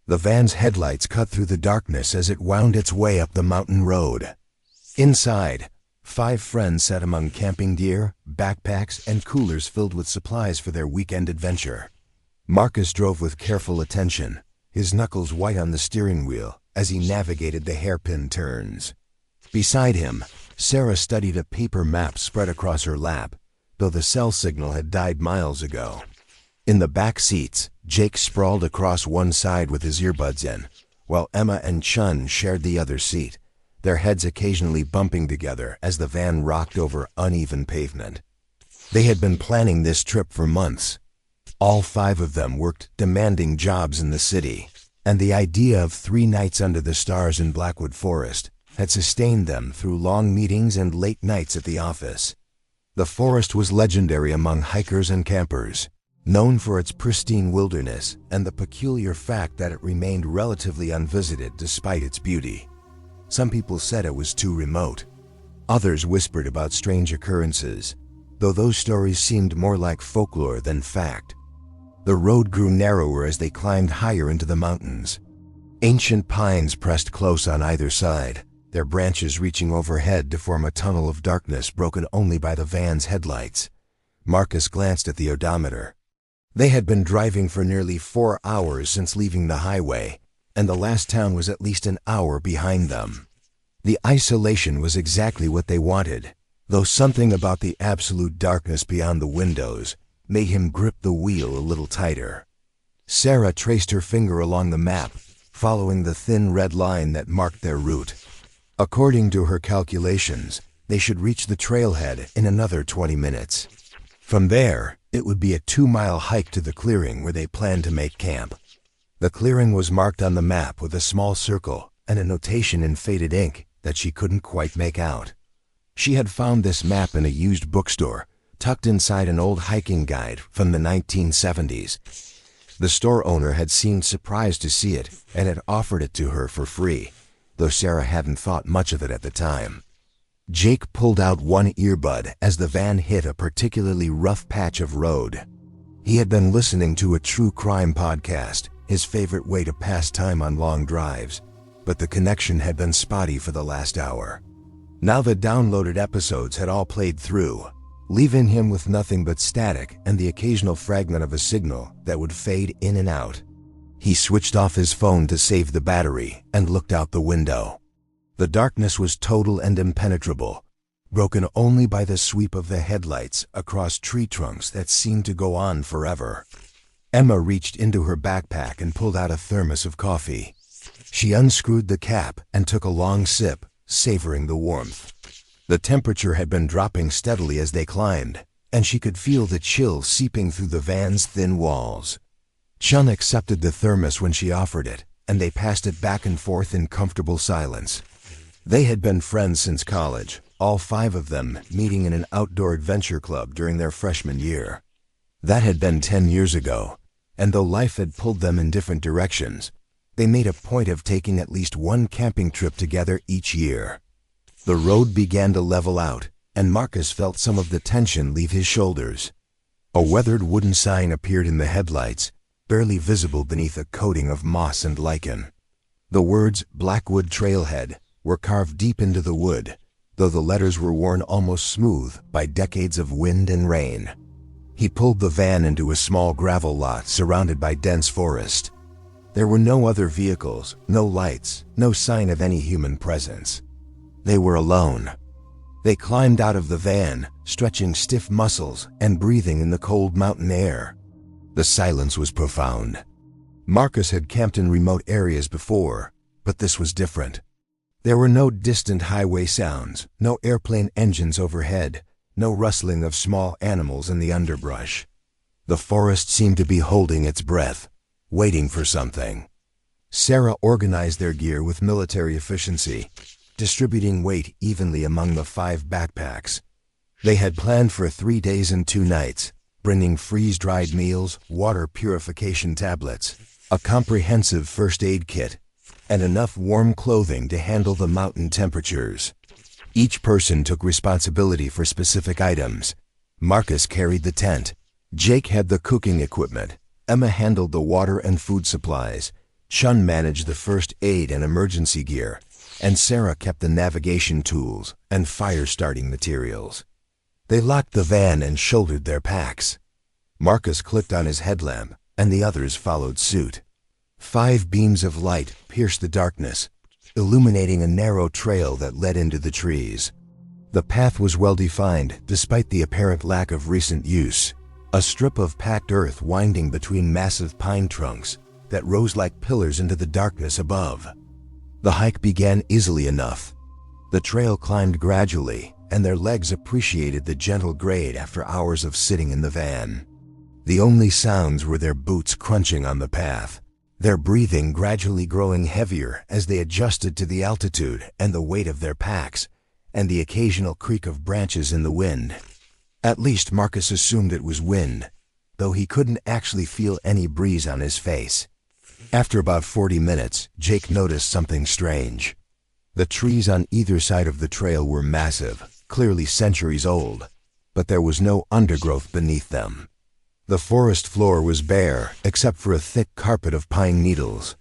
The van's headlights cut through the darkness as it wound its way up the mountain road. Inside, 5 friends sat among camping gear, backpacks, and coolers filled with supplies for their weekend adventure. Marcus drove with careful attention, his knuckles white on the steering wheel as he navigated the hairpin turns. Beside him, Sarah studied a paper map spread across her lap, though the cell signal had died miles ago. In the back seats, Jake sprawled across one side with his earbuds in, while Emma and Chun shared the other seat, their heads occasionally bumping together as the van rocked over uneven pavement. They had been planning this trip for months. All 5 of them worked demanding jobs in the city, and the idea of 3 nights under the stars in Blackwood Forest had sustained them through long meetings and late nights at the office. The forest was legendary among hikers and campers, known for its pristine wilderness and the peculiar fact that it remained relatively unvisited despite its beauty. Some people said it was too remote. Others whispered about strange occurrences, though those stories seemed more like folklore than fact. The road grew narrower as they climbed higher into the mountains. Ancient pines pressed close on either side, their branches reaching overhead to form a tunnel of darkness broken only by the van's headlights. Marcus glanced at the odometer. They had been driving for nearly 4 hours since leaving the highway, and the last town was at least an hour behind them. The isolation was exactly what they wanted, though something about the absolute darkness beyond the windows made him grip the wheel a little tighter. Sarah traced her finger along the map, following the thin red line that marked their route. According to her calculations, they should reach the trailhead in another 20 minutes. From there, it would be a 2-mile hike to the clearing where they planned to make camp. The clearing was marked on the map with a small circle and a notation in faded ink that she couldn't quite make out. She had found this map in a used bookstore, tucked inside an old hiking guide from the 1970s. The store owner had seemed surprised to see it and had offered it to her for free, though Sarah hadn't thought much of it at the time. Jake pulled out one earbud as the van hit a particularly rough patch of road. He had been listening to a true crime podcast, his favorite way to pass time on long drives, but the connection had been spotty for the last hour. Now the downloaded episodes had all played through, leaving him with nothing but static and the occasional fragment of a signal that would fade in and out. He switched off his phone to save the battery and looked out the window. The darkness was total and impenetrable, broken only by the sweep of the headlights across tree trunks that seemed to go on forever. Emma reached into her backpack and pulled out a thermos of coffee. She unscrewed the cap and took a long sip, savoring the warmth. The temperature had been dropping steadily as they climbed, and she could feel the chill seeping through the van's thin walls. Chun accepted the thermos when she offered it, and they passed it back and forth in comfortable silence. They had been friends since college, all 5 of them meeting in an outdoor adventure club during their freshman year. That had been 10 years ago, and though life had pulled them in different directions, they made a point of taking at least one camping trip together each year. The road began to level out, and Marcus felt some of the tension leave his shoulders. A weathered wooden sign appeared in the headlights, barely visible beneath a coating of moss and lichen. The words Blackwood Trailhead were carved deep into the wood, though the letters were worn almost smooth by decades of wind and rain. He pulled the van into a small gravel lot surrounded by dense forest. There were no other vehicles, no lights, no sign of any human presence. They were alone. They climbed out of the van, stretching stiff muscles and breathing in the cold mountain air. The silence was profound. Marcus had camped in remote areas before, but this was different. There were no distant highway sounds, no airplane engines overhead, no rustling of small animals in the underbrush. The forest seemed to be holding its breath, waiting for something. Sarah organized their gear with military efficiency, distributing weight evenly among the 5 backpacks. They had planned for 3 days and 2 nights, bringing freeze-dried meals, water purification tablets, a comprehensive first aid kit, and enough warm clothing to handle the mountain temperatures. Each person took responsibility for specific items. Marcus carried the tent. Jake had the cooking equipment. Emma handled the water and food supplies. Chun managed the first aid and emergency gear, and Sarah kept the navigation tools and fire-starting materials. They locked the van and shouldered their packs. Marcus clicked on his headlamp, and the others followed suit. 5 beams of light pierced the darkness, illuminating a narrow trail that led into the trees. The path was well-defined despite the apparent lack of recent use, a strip of packed earth winding between massive pine trunks that rose like pillars into the darkness above. The hike began easily enough. The trail climbed gradually, and their legs appreciated the gentle grade after hours of sitting in the van. The only sounds were their boots crunching on the path, their breathing gradually growing heavier as they adjusted to the altitude and the weight of their packs, and the occasional creak of branches in the wind. At least Marcus assumed it was wind, though he couldn't actually feel any breeze on his face. After about 40 minutes, Jake noticed something strange. The trees on either side of the trail were massive, clearly centuries old, but there was no undergrowth beneath them. The forest floor was bare, except for a thick carpet of pine needles.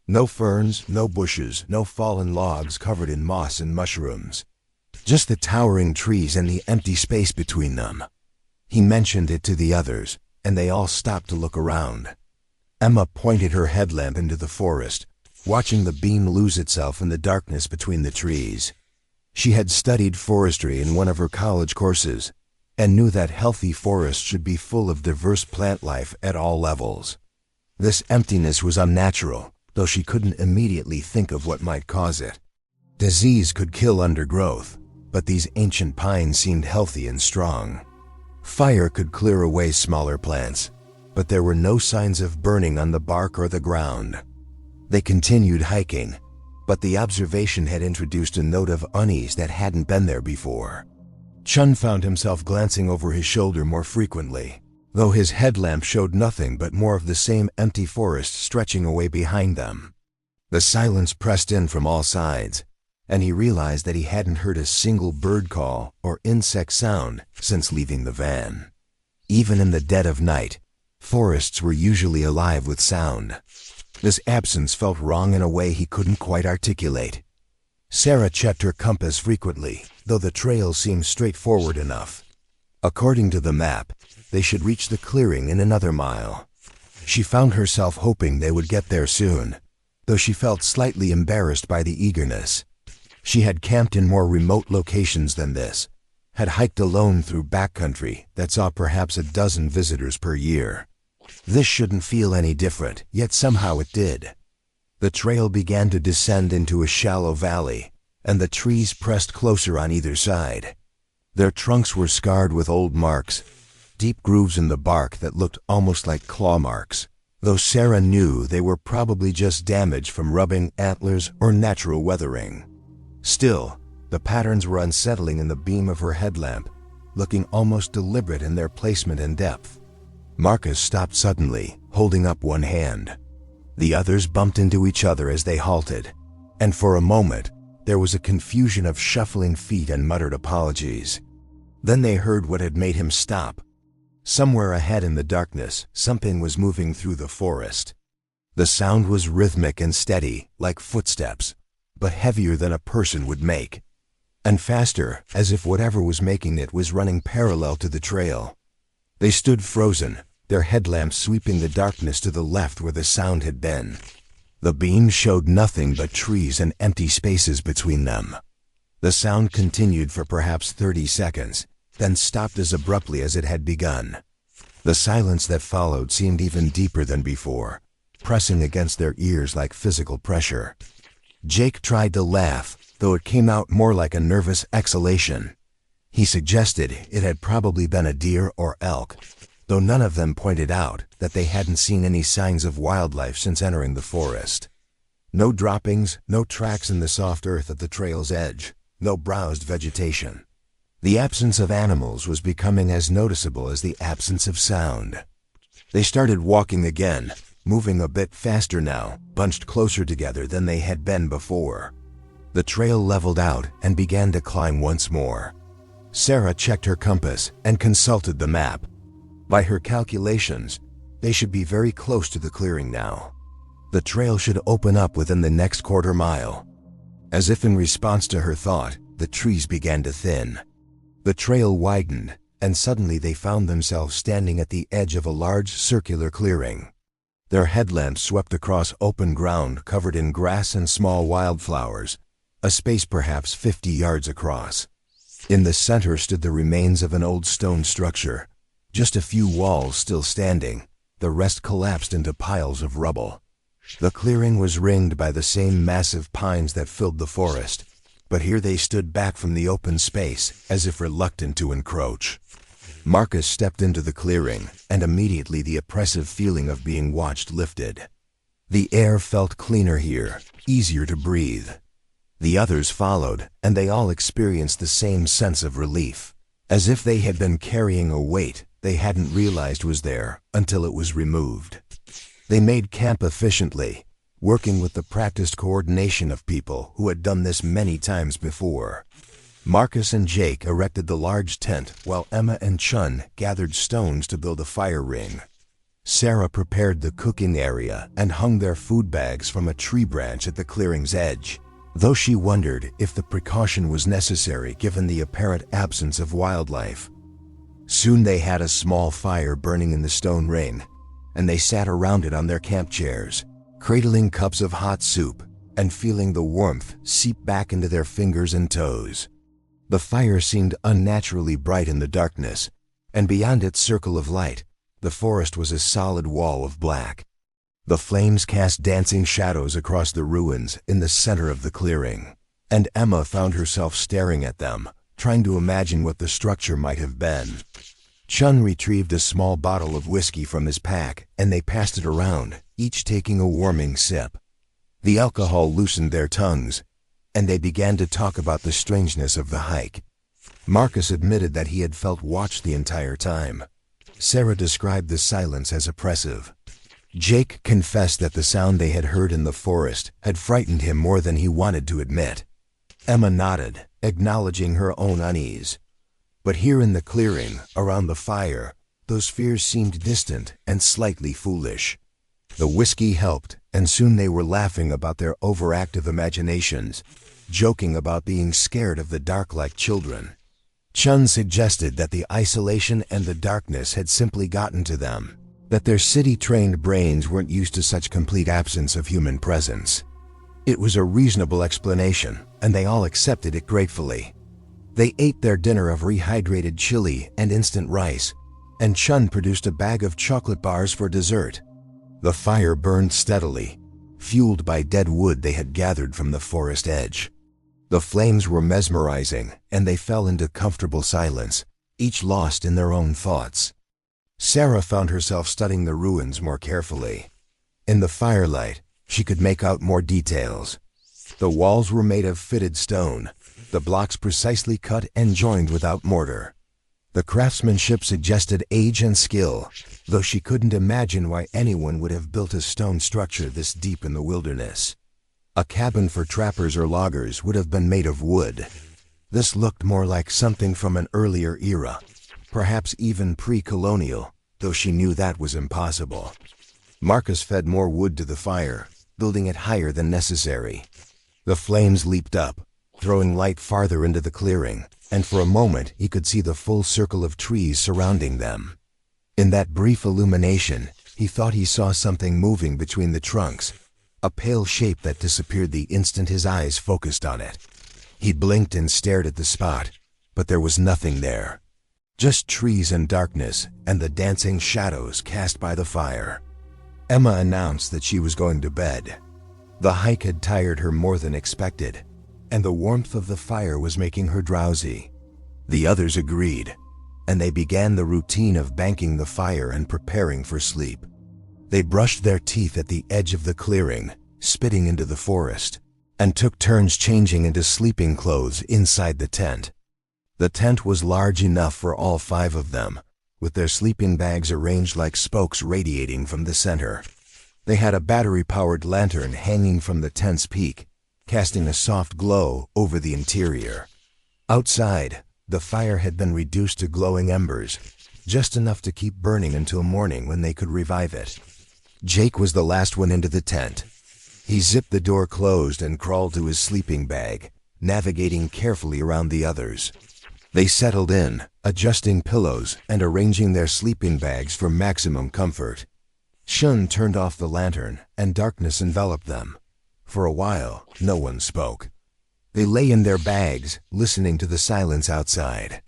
No ferns, no bushes, no fallen logs covered in moss and mushrooms. Just the towering trees and the empty space between them. He mentioned it to the others, and they all stopped to look around. Emma pointed her headlamp into the forest, watching the beam lose itself in the darkness between the trees. She had studied forestry in one of her college courses, and knew that healthy forests should be full of diverse plant life at all levels. This emptiness was unnatural, though she couldn't immediately think of what might cause it. Disease could kill undergrowth, but these ancient pines seemed healthy and strong. Fire could clear away smaller plants, but there were no signs of burning on the bark or the ground. They continued hiking, but the observation had introduced a note of unease that hadn't been there before. Chun found himself glancing over his shoulder more frequently, though his headlamp showed nothing but more of the same empty forest stretching away behind them. The silence pressed in from all sides, and he realized that he hadn't heard a single bird call or insect sound since leaving the van. Even in the dead of night, forests were usually alive with sound. This absence felt wrong in a way he couldn't quite articulate. Sarah checked her compass frequently, though the trail seemed straightforward enough. According to the map, they should reach the clearing in another mile. She found herself hoping they would get there soon, though she felt slightly embarrassed by the eagerness. She had camped in more remote locations than this, had hiked alone through backcountry that saw perhaps a dozen visitors per year. This shouldn't feel any different, yet somehow it did. The trail began to descend into a shallow valley, and the trees pressed closer on either side. Their trunks were scarred with old marks, deep grooves in the bark that looked almost like claw marks, though Sarah knew they were probably just damage from rubbing, antlers, or natural weathering. Still, the patterns were unsettling in the beam of her headlamp, looking almost deliberate in their placement and depth. Marcus stopped suddenly, holding up one hand. The others bumped into each other as they halted, and for a moment, there was a confusion of shuffling feet and muttered apologies. Then they heard what had made him stop. Somewhere ahead in the darkness, something was moving through the forest. The sound was rhythmic and steady, like footsteps, but heavier than a person would make, and faster, as if whatever was making it was running parallel to the trail. They stood frozen, their headlamps sweeping the darkness to the left where the sound had been. The beam showed nothing but trees and empty spaces between them. The sound continued for perhaps 30 seconds, then stopped as abruptly as it had begun. The silence that followed seemed even deeper than before, pressing against their ears like physical pressure. Jake tried to laugh, though it came out more like a nervous exhalation. He suggested it had probably been a deer or elk, though none of them pointed out that they hadn't seen any signs of wildlife since entering the forest. No droppings, no tracks in the soft earth at the trail's edge, no browsed vegetation. The absence of animals was becoming as noticeable as the absence of sound. They started walking again, moving a bit faster now, bunched closer together than they had been before. The trail leveled out and began to climb once more. Sarah checked her compass and consulted the map. By her calculations, they should be very close to the clearing now. The trail should open up within the next quarter mile. As if in response to her thought, the trees began to thin. The trail widened, and suddenly they found themselves standing at the edge of a large circular clearing. Their headlamps swept across open ground covered in grass and small wildflowers, a space perhaps 50 yards across. In the center stood the remains of an old stone structure, just a few walls still standing, the rest collapsed into piles of rubble. The clearing was ringed by the same massive pines that filled the forest, but here they stood back from the open space, as if reluctant to encroach. Marcus stepped into the clearing, and immediately the oppressive feeling of being watched lifted. The air felt cleaner here, easier to breathe. The others followed, and they all experienced the same sense of relief, as if they had been carrying a weight they hadn't realized was there until it was removed. They made camp efficiently, working with the practiced coordination of people who had done this many times before. Marcus and Jake erected the large tent while Emma and Chun gathered stones to build a fire ring. Sarah prepared the cooking area and hung their food bags from a tree branch at the clearing's edge, though she wondered if the precaution was necessary given the apparent absence of wildlife. Soon they had a small fire burning in the stone ring, and they sat around it on their camp chairs, cradling cups of hot soup and feeling the warmth seep back into their fingers and toes. The fire seemed unnaturally bright in the darkness, and beyond its circle of light, the forest was a solid wall of black. The flames cast dancing shadows across the ruins in the center of the clearing, and Emma found herself staring at them, trying to imagine what the structure might have been. Chun retrieved a small bottle of whiskey from his pack, and they passed it around, each taking a warming sip. The alcohol loosened their tongues, and they began to talk about the strangeness of the hike. Marcus admitted that he had felt watched the entire time. Sarah described the silence as oppressive. Jake confessed that the sound they had heard in the forest had frightened him more than he wanted to admit. Emma nodded, acknowledging her own unease. But here in the clearing, around the fire, those fears seemed distant and slightly foolish. The whiskey helped, and soon they were laughing about their overactive imaginations, joking about being scared of the dark like children. Chun suggested that the isolation and the darkness had simply gotten to them, that their city-trained brains weren't used to such complete absence of human presence. It was a reasonable explanation, and they all accepted it gratefully. They ate their dinner of rehydrated chili and instant rice, and Chun produced a bag of chocolate bars for dessert. The fire burned steadily, fueled by dead wood they had gathered from the forest edge. The flames were mesmerizing, and they fell into comfortable silence, each lost in their own thoughts. Sarah found herself studying the ruins more carefully. In the firelight, she could make out more details. The walls were made of fitted stone, the blocks precisely cut and joined without mortar. The craftsmanship suggested age and skill, though she couldn't imagine why anyone would have built a stone structure this deep in the wilderness. A cabin for trappers or loggers would have been made of wood. This looked more like something from an earlier era, perhaps even pre-colonial, though she knew that was impossible. Marcus fed more wood to the fire, building it higher than necessary. The flames leaped up, throwing light farther into the clearing, and for a moment he could see the full circle of trees surrounding them. In that brief illumination, he thought he saw something moving between the trunks, a pale shape that disappeared the instant his eyes focused on it. He blinked and stared at the spot, but there was nothing there. Just trees and darkness, and the dancing shadows cast by the fire. Emma announced that she was going to bed. The hike had tired her more than expected, and the warmth of the fire was making her drowsy. The others agreed, and they began the routine of banking the fire and preparing for sleep. They brushed their teeth at the edge of the clearing, spitting into the forest, and took turns changing into sleeping clothes inside the tent. The tent was large enough for all 5 of them, with their sleeping bags arranged like spokes radiating from the center. They had a battery-powered lantern hanging from the tent's peak, casting a soft glow over the interior. Outside, the fire had been reduced to glowing embers, just enough to keep burning until morning when they could revive it. Jake was the last one into the tent. He zipped the door closed and crawled to his sleeping bag, navigating carefully around the others. They settled in, adjusting pillows and arranging their sleeping bags for maximum comfort. Shun turned off the lantern, and darkness enveloped them. For a while, no one spoke. They lay in their bags, listening to the silence outside.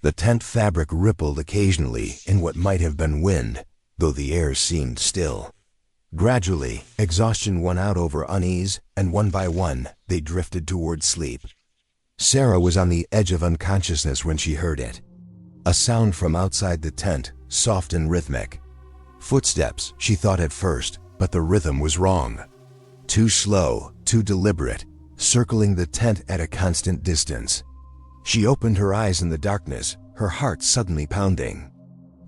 The tent fabric rippled occasionally in what might have been wind, though the air seemed still. Gradually, exhaustion won out over unease, and one by one, they drifted toward sleep. Sarah was on the edge of unconsciousness when she heard it. A sound from outside the tent, soft and rhythmic. Footsteps, she thought at first, but the rhythm was wrong. Too slow, too deliberate, circling the tent at a constant distance. She opened her eyes in the darkness, her heart suddenly pounding.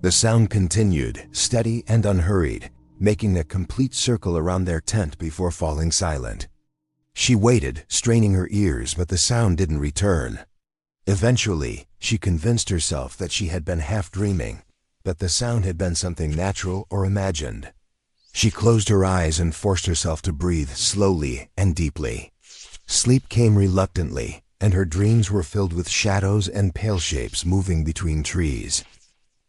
The sound continued, steady and unhurried, making a complete circle around their tent before falling silent. She waited, straining her ears, but the sound didn't return. Eventually, she convinced herself that she had been half dreaming, that the sound had been something natural or imagined. She closed her eyes and forced herself to breathe slowly and deeply. Sleep came reluctantly, and her dreams were filled with shadows and pale shapes moving between trees.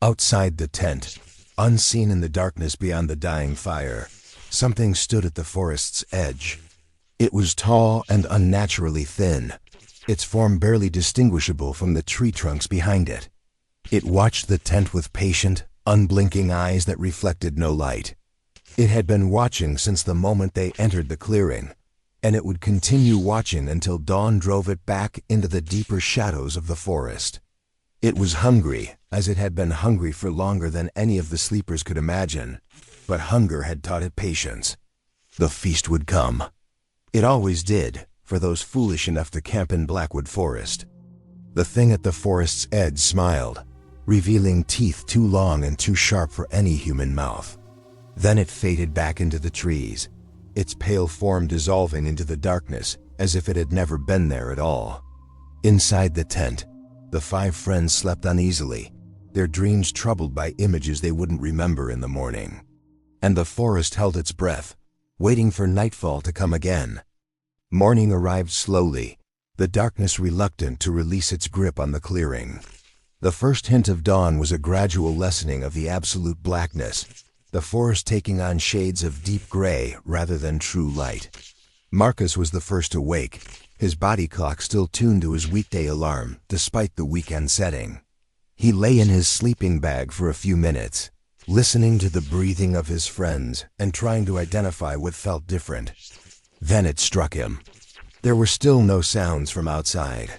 Outside the tent, unseen in the darkness beyond the dying fire, something stood at the forest's edge. It was tall and unnaturally thin, its form barely distinguishable from the tree trunks behind it. It watched the tent with patient, unblinking eyes that reflected no light. It had been watching since the moment they entered the clearing, and it would continue watching until dawn drove it back into the deeper shadows of the forest. It was hungry, as it had been hungry for longer than any of the sleepers could imagine, but hunger had taught it patience. The feast would come. It always did, for those foolish enough to camp in Blackwood Forest. The thing at the forest's edge smiled, revealing teeth too long and too sharp for any human mouth. Then it faded back into the trees, its pale form dissolving into the darkness as if it had never been there at all. Inside the tent, the 5 friends slept uneasily, their dreams troubled by images they wouldn't remember in the morning. And the forest held its breath, waiting for nightfall to come again. Morning arrived slowly, the darkness reluctant to release its grip on the clearing. The first hint of dawn was a gradual lessening of the absolute blackness, the forest taking on shades of deep gray rather than true light. Marcus was the first to wake, his body clock still tuned to his weekday alarm despite the weekend setting. He lay in his sleeping bag for a few minutes, listening to the breathing of his friends and trying to identify what felt different. Then it struck him. There were still no sounds from outside.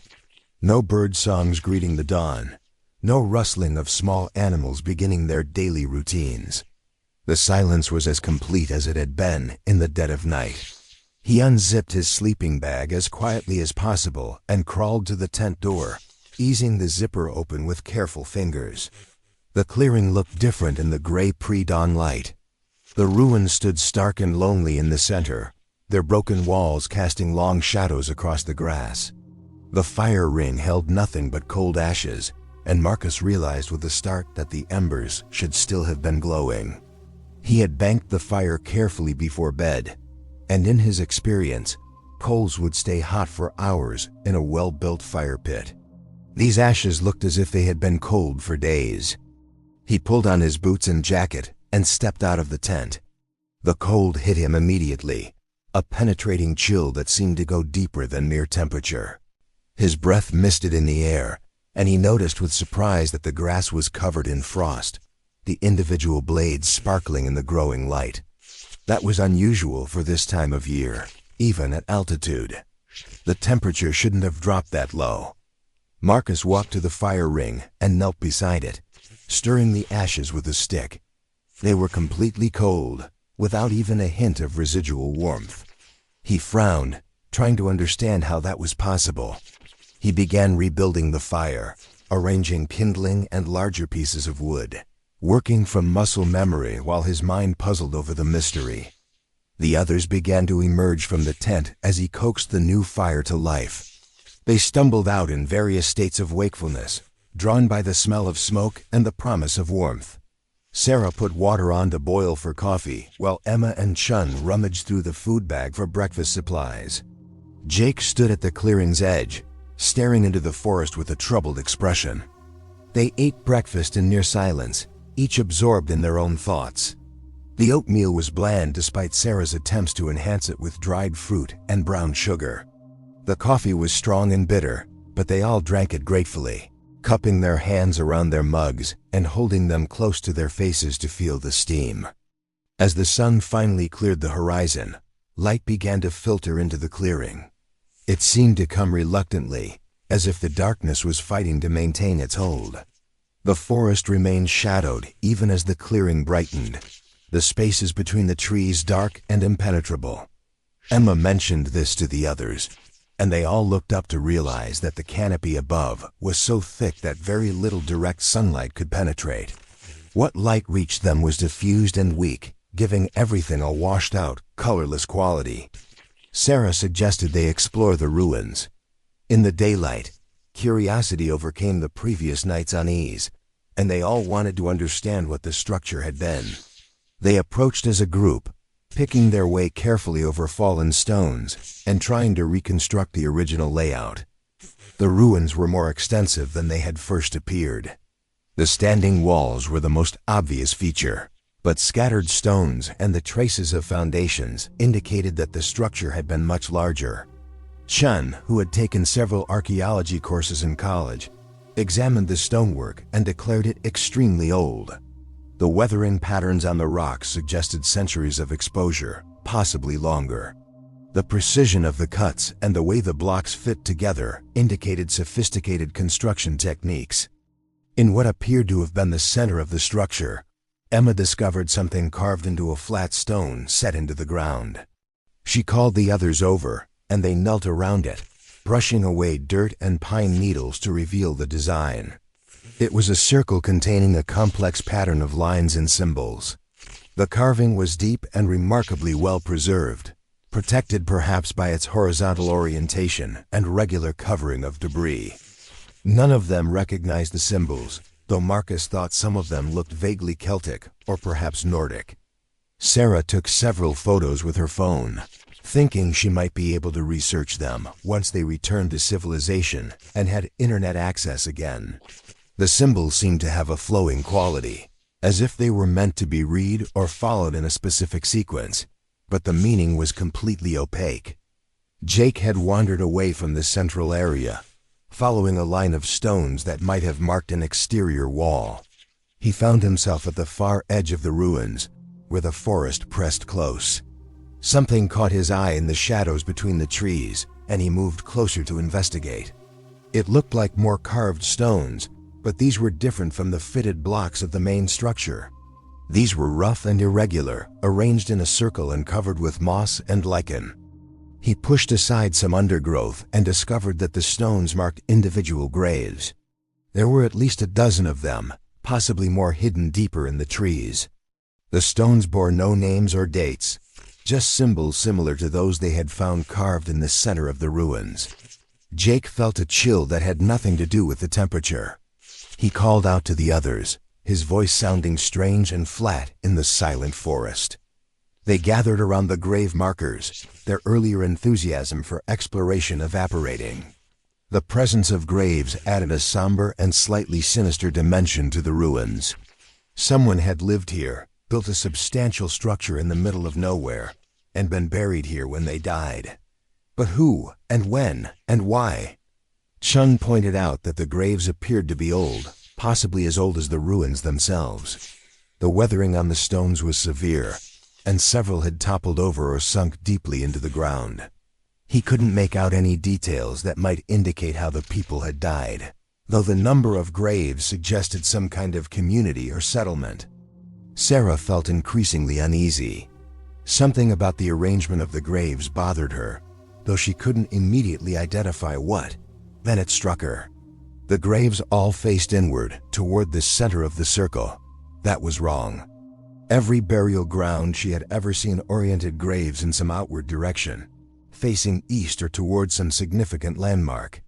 No bird songs greeting the dawn. No rustling of small animals beginning their daily routines. The silence was as complete as it had been in the dead of night. He unzipped his sleeping bag as quietly as possible and crawled to the tent door, easing the zipper open with careful fingers. The clearing looked different in the gray pre-dawn light. The ruins stood stark and lonely in the center, their broken walls casting long shadows across the grass. The fire ring held nothing but cold ashes, and Marcus realized with a start that the embers should still have been glowing. He had banked the fire carefully before bed, and in his experience, coals would stay hot for hours in a well-built fire pit. These ashes looked as if they had been cold for days. He pulled on his boots and jacket and stepped out of the tent. The cold hit him immediately, a penetrating chill that seemed to go deeper than mere temperature. His breath misted in the air, and he noticed with surprise that the grass was covered in frost, the individual blades sparkling in the growing light. That was unusual for this time of year, even at altitude. The temperature shouldn't have dropped that low. Marcus walked to the fire ring and knelt beside it, stirring the ashes with a stick. They were completely cold, without even a hint of residual warmth. He frowned, trying to understand how that was possible. He began rebuilding the fire, arranging kindling and larger pieces of wood, working from muscle memory while his mind puzzled over the mystery. The others began to emerge from the tent as he coaxed the new fire to life. They stumbled out in various states of wakefulness, drawn by the smell of smoke and the promise of warmth. Sarah put water on to boil for coffee, while Emma and Chun rummaged through the food bag for breakfast supplies. Jake stood at the clearing's edge, staring into the forest with a troubled expression. They ate breakfast in near silence, each absorbed in their own thoughts. The oatmeal was bland despite Sarah's attempts to enhance it with dried fruit and brown sugar. The coffee was strong and bitter, but they all drank it gratefully, cupping their hands around their mugs and holding them close to their faces to feel the steam. As the sun finally cleared the horizon, light began to filter into the clearing. It seemed to come reluctantly, as if the darkness was fighting to maintain its hold. The forest remained shadowed even as the clearing brightened, the spaces between the trees dark and impenetrable. Emma mentioned this to the others, and they all looked up to realize that the canopy above was so thick that very little direct sunlight could penetrate. What light reached them was diffused and weak, giving everything a washed-out, colorless quality. Sarah suggested they explore the ruins. In the daylight, curiosity overcame the previous night's unease, and they all wanted to understand what the structure had been. They approached as a group, picking their way carefully over fallen stones and trying to reconstruct the original layout. The ruins were more extensive than they had first appeared. The standing walls were the most obvious feature, but scattered stones and the traces of foundations indicated that the structure had been much larger. Chun, who had taken several archaeology courses in college, examined the stonework and declared it extremely old. The weathering patterns on the rocks suggested centuries of exposure, possibly longer. The precision of the cuts and the way the blocks fit together indicated sophisticated construction techniques. In what appeared to have been the center of the structure, Emma discovered something carved into a flat stone set into the ground. She called the others over, and they knelt around it, brushing away dirt and pine needles to reveal the design. It was a circle containing a complex pattern of lines and symbols. The carving was deep and remarkably well preserved, protected perhaps by its horizontal orientation and regular covering of debris. None of them recognized the symbols, though Marcus thought some of them looked vaguely Celtic or perhaps Nordic. Sarah took several photos with her phone, thinking she might be able to research them once they returned to civilization and had internet access again. The symbols seemed to have a flowing quality, as if they were meant to be read or followed in a specific sequence, but the meaning was completely opaque. Jake had wandered away from the central area, following a line of stones that might have marked an exterior wall. He found himself at the far edge of the ruins, where the forest pressed close. Something caught his eye in the shadows between the trees, and he moved closer to investigate. It looked like more carved stones, but these were different from the fitted blocks of the main structure. These were rough and irregular, arranged in a circle and covered with moss and lichen. He pushed aside some undergrowth and discovered that the stones marked individual graves. There were at least a dozen of them, possibly more hidden deeper in the trees. The stones bore no names or dates, just symbols similar to those they had found carved in the center of the ruins. Jake felt a chill that had nothing to do with the temperature. He called out to the others, his voice sounding strange and flat in the silent forest. They gathered around the grave markers, their earlier enthusiasm for exploration evaporating. The presence of graves added a somber and slightly sinister dimension to the ruins. Someone had lived here, built a substantial structure in the middle of nowhere, and been buried here when they died. But who, and when, and why? Chun pointed out that the graves appeared to be old, possibly as old as the ruins themselves. The weathering on the stones was severe, and several had toppled over or sunk deeply into the ground. He couldn't make out any details that might indicate how the people had died, though the number of graves suggested some kind of community or settlement. Sarah felt increasingly uneasy. Something about the arrangement of the graves bothered her, though she couldn't immediately identify what. Then it struck her. The graves all faced inward, toward the center of the circle. That was wrong. Every burial ground she had ever seen oriented graves in some outward direction, facing east or toward some significant landmark.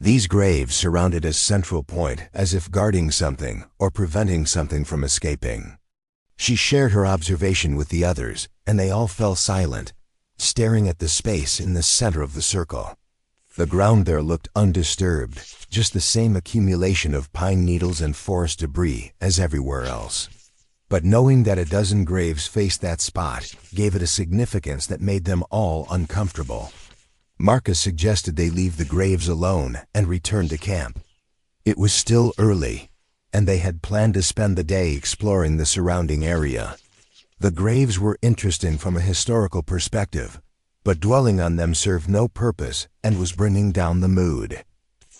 These graves surrounded a central point as if guarding something or preventing something from escaping. She shared her observation with the others, and they all fell silent, staring at the space in the center of the circle. The ground there looked undisturbed, just the same accumulation of pine needles and forest debris as everywhere else. But knowing that a dozen graves faced that spot gave it a significance that made them all uncomfortable. Marcus suggested they leave the graves alone and return to camp. It was still early, and they had planned to spend the day exploring the surrounding area. The graves were interesting from a historical perspective, but dwelling on them served no purpose and was bringing down the mood.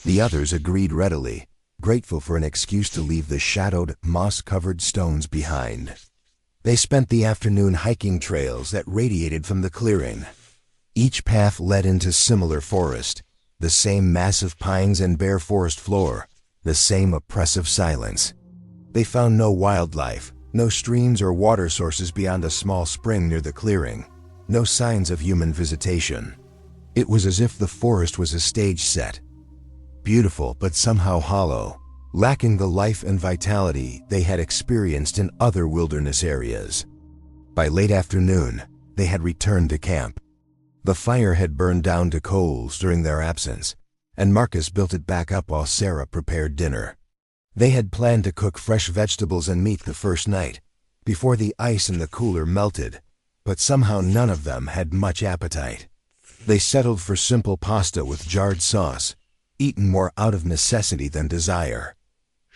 The others agreed readily, grateful for an excuse to leave the shadowed, moss-covered stones behind. They spent the afternoon hiking trails that radiated from the clearing. Each path led into similar forest, the same massive pines and bare forest floor, the same oppressive silence. They found no wildlife, no streams or water sources beyond a small spring near the clearing, no signs of human visitation. It was as if the forest was a stage set, beautiful but somehow hollow, lacking the life and vitality they had experienced in other wilderness areas. By late afternoon, they had returned to camp. The fire had burned down to coals during their absence, and Marcus built it back up while Sarah prepared dinner. They had planned to cook fresh vegetables and meat the first night, before the ice in the cooler melted, but somehow none of them had much appetite. They settled for simple pasta with jarred sauce, eaten more out of necessity than desire.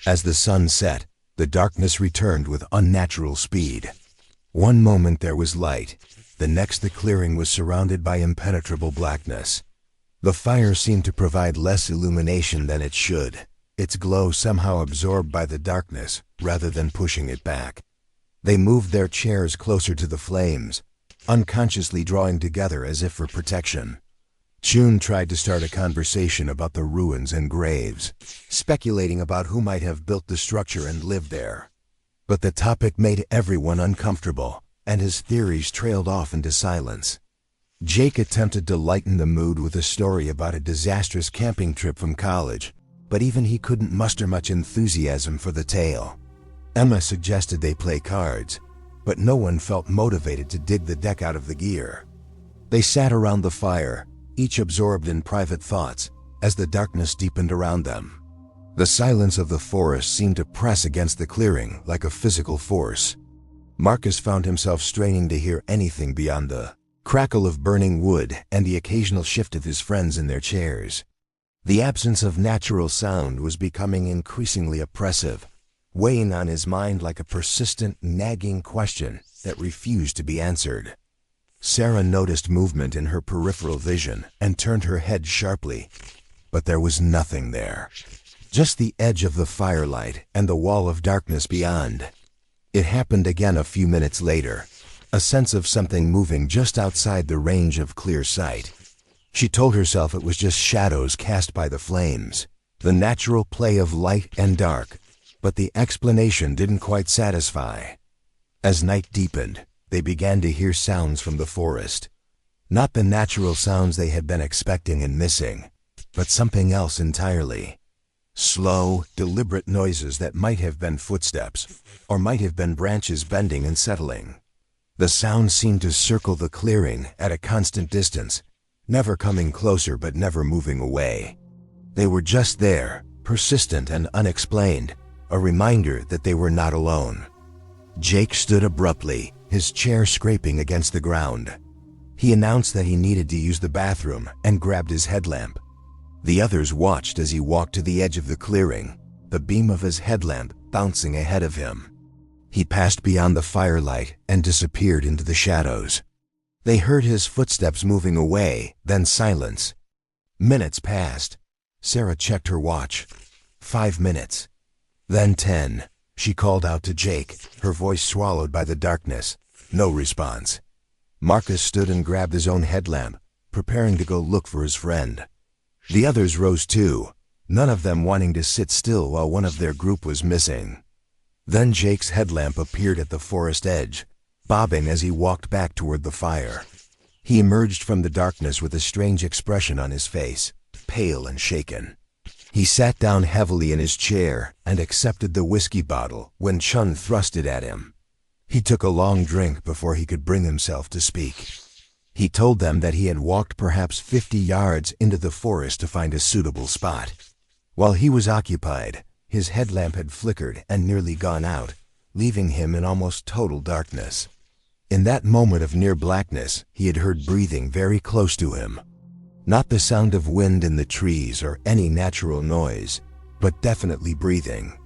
As the sun set, the darkness returned with unnatural speed. One moment there was light, the next the clearing was surrounded by impenetrable blackness. The fire seemed to provide less illumination than it should, its glow somehow absorbed by the darkness rather than pushing it back. They moved their chairs closer to the flames, unconsciously drawing together as if for protection. June tried to start a conversation about the ruins and graves, speculating about who might have built the structure and lived there. But the topic made everyone uncomfortable, and his theories trailed off into silence. Jake attempted to lighten the mood with a story about a disastrous camping trip from college, but even he couldn't muster much enthusiasm for the tale. Emma suggested they play cards, but no one felt motivated to dig the deck out of the gear. They sat around the fire, each absorbed in private thoughts, as the darkness deepened around them. The silence of the forest seemed to press against the clearing like a physical force. Marcus found himself straining to hear anything beyond the crackle of burning wood and the occasional shift of his friends in their chairs. The absence of natural sound was becoming increasingly oppressive, weighing on his mind like a persistent, nagging question that refused to be answered. Sarah noticed movement in her peripheral vision and turned her head sharply, but there was nothing there. Just the edge of the firelight and the wall of darkness beyond. It happened again a few minutes later, a sense of something moving just outside the range of clear sight. She told herself it was just shadows cast by the flames, the natural play of light and dark, but the explanation didn't quite satisfy. As night deepened, they began to hear sounds from the forest. Not the natural sounds they had been expecting and missing, but something else entirely. Slow, deliberate noises that might have been footsteps, or might have been branches bending and settling. The sound seemed to circle the clearing at a constant distance, never coming closer but never moving away. They were just there, persistent and unexplained, a reminder that they were not alone. Jake stood abruptly, his chair scraping against the ground. He announced that he needed to use the bathroom and grabbed his headlamp. The others watched as he walked to the edge of the clearing, the beam of his headlamp bouncing ahead of him. He passed beyond the firelight and disappeared into the shadows. They heard his footsteps moving away, then silence. Minutes passed. Sarah checked her watch. 5 minutes. Then 10. She called out to Jake, her voice swallowed by the darkness. No response. Marcus stood and grabbed his own headlamp, preparing to go look for his friend. The others rose too, none of them wanting to sit still while one of their group was missing. Then Jake's headlamp appeared at the forest edge, bobbing as he walked back toward the fire. He emerged from the darkness with a strange expression on his face, pale and shaken. He sat down heavily in his chair and accepted the whiskey bottle when Chun thrust it at him. He took a long drink before he could bring himself to speak. He told them that he had walked perhaps 50 yards into the forest to find a suitable spot. While he was occupied, his headlamp had flickered and nearly gone out, leaving him in almost total darkness. In that moment of near blackness, he had heard breathing very close to him. Not the sound of wind in the trees or any natural noise, but definitely breathing.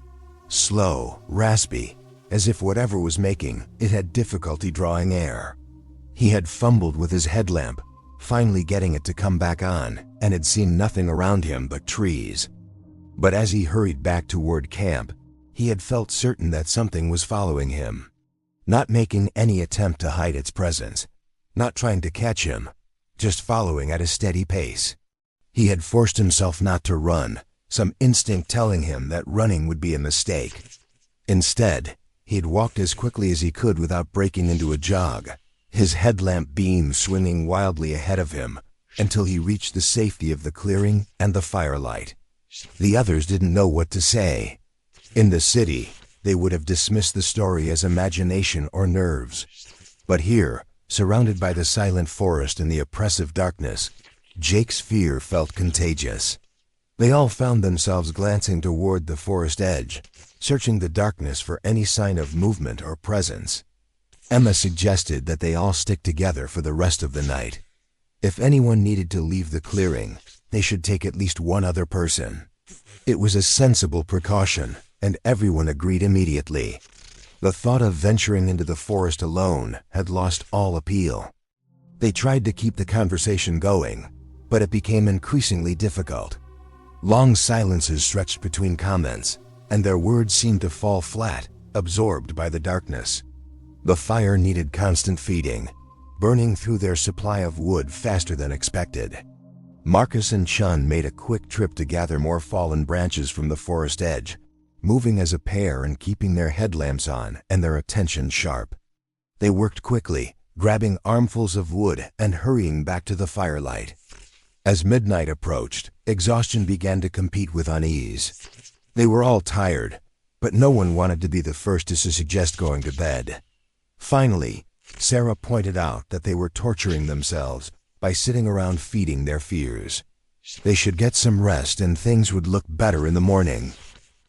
Slow, raspy, as if whatever was making it had difficulty drawing air. He had fumbled with his headlamp, finally getting it to come back on, and had seen nothing around him but trees. But as he hurried back toward camp, he had felt certain that something was following him, not making any attempt to hide its presence, not trying to catch him, just following at a steady pace. He had forced himself not to run, some instinct telling him that running would be a mistake. Instead, he had walked as quickly as he could without breaking into a jog, his headlamp beam swinging wildly ahead of him until he reached the safety of the clearing and the firelight. The others didn't know what to say. In the city, they would have dismissed the story as imagination or nerves. But here, surrounded by the silent forest and the oppressive darkness, Jake's fear felt contagious. They all found themselves glancing toward the forest edge, searching the darkness for any sign of movement or presence. Emma suggested that they all stick together for the rest of the night. If anyone needed to leave the clearing, they should take at least one other person. It was a sensible precaution, and everyone agreed immediately. The thought of venturing into the forest alone had lost all appeal. They tried to keep the conversation going, but it became increasingly difficult. Long silences stretched between comments, and their words seemed to fall flat, absorbed by the darkness. The fire needed constant feeding, burning through their supply of wood faster than expected. Marcus and Chun made a quick trip to gather more fallen branches from the forest edge, moving as a pair and keeping their headlamps on and their attention sharp. They worked quickly, grabbing armfuls of wood and hurrying back to the firelight. As midnight approached, exhaustion began to compete with unease. They were all tired, but no one wanted to be the first to suggest going to bed. Finally, Sarah pointed out that they were torturing themselves by sitting around feeding their fears. They should get some rest and things would look better in the morning.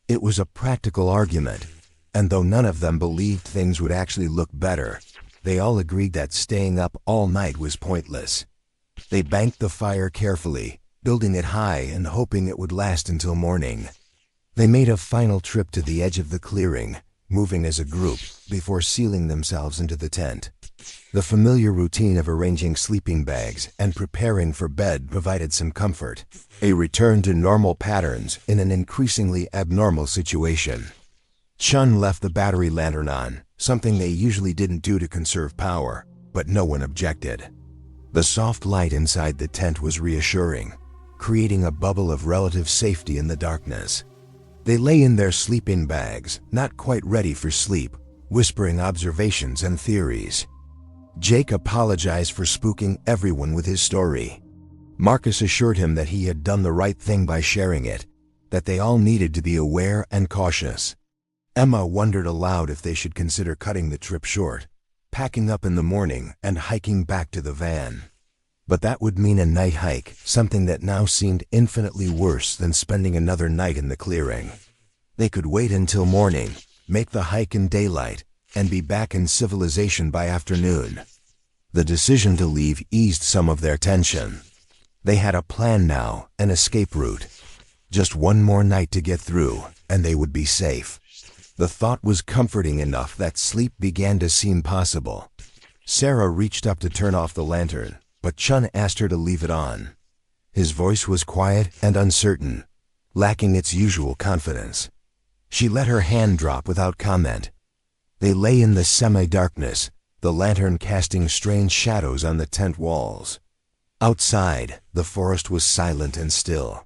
It was a practical argument, and though none of them believed things would actually look better, they all agreed that staying up all night was pointless. They banked the fire carefully, building it high and hoping it would last until morning. They made a final trip to the edge of the clearing, moving as a group before sealing themselves into the tent. The familiar routine of arranging sleeping bags and preparing for bed provided some comfort, a return to normal patterns in an increasingly abnormal situation. Chun left the battery lantern on, something they usually didn't do to conserve power, but no one objected. The soft light inside the tent was reassuring, creating a bubble of relative safety in the darkness. They lay in their sleeping bags, not quite ready for sleep, whispering observations and theories. Jake apologized for spooking everyone with his story. Marcus assured him that he had done the right thing by sharing it, that they all needed to be aware and cautious. Emma wondered aloud if they should consider cutting the trip short, packing up in the morning and hiking back to the van. But that would mean a night hike, something that now seemed infinitely worse than spending another night in the clearing. They could wait until morning, make the hike in daylight, and be back in civilization by afternoon. The decision to leave eased some of their tension. They had a plan now, an escape route. Just one more night to get through, and they would be safe. The thought was comforting enough that sleep began to seem possible. Sarah reached up to turn off the lantern, but Chun asked her to leave it on. His voice was quiet and uncertain, lacking its usual confidence. She let her hand drop without comment. They lay in the semi-darkness, the lantern casting strange shadows on the tent walls. Outside, the forest was silent and still.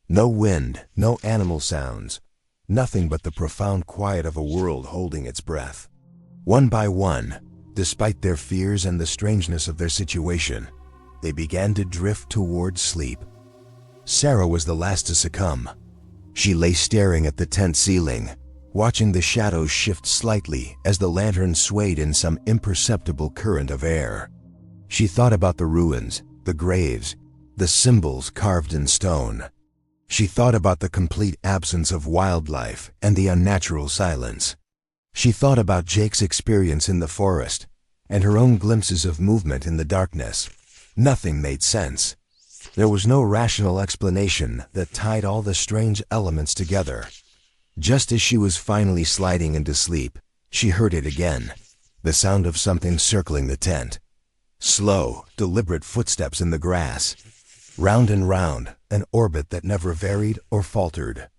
No wind, no animal sounds, nothing but the profound quiet of a world holding its breath. One by one, despite their fears and the strangeness of their situation, they began to drift toward sleep. Sarah was the last to succumb. She lay staring at the tent ceiling, watching the shadows shift slightly as the lantern swayed in some imperceptible current of air. She thought about the ruins, the graves, the symbols carved in stone. She thought about the complete absence of wildlife and the unnatural silence. She thought about Jake's experience in the forest and her own glimpses of movement in the darkness. Nothing made sense. There was no rational explanation that tied all the strange elements together. Just as she was finally sliding into sleep, she heard it again, the sound of something circling the tent. Slow, deliberate footsteps in the grass. Round and round, an orbit that never varied or faltered.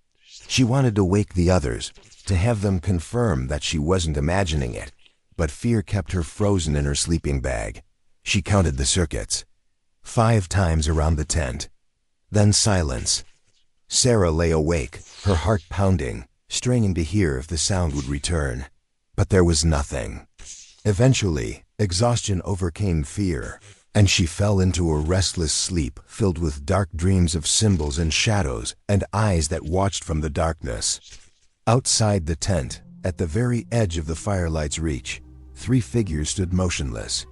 She wanted to wake the others, to have them confirm that she wasn't imagining it, but fear kept her frozen in her sleeping bag. She counted the circuits. 5 times around the tent. Then silence. Sarah lay awake, her heart pounding, straining to hear if the sound would return. But there was nothing. Eventually, exhaustion overcame fear, and she fell into a restless sleep filled with dark dreams of symbols and shadows and eyes that watched from the darkness. Outside the tent, at the very edge of the firelight's reach, 3 figures stood motionless.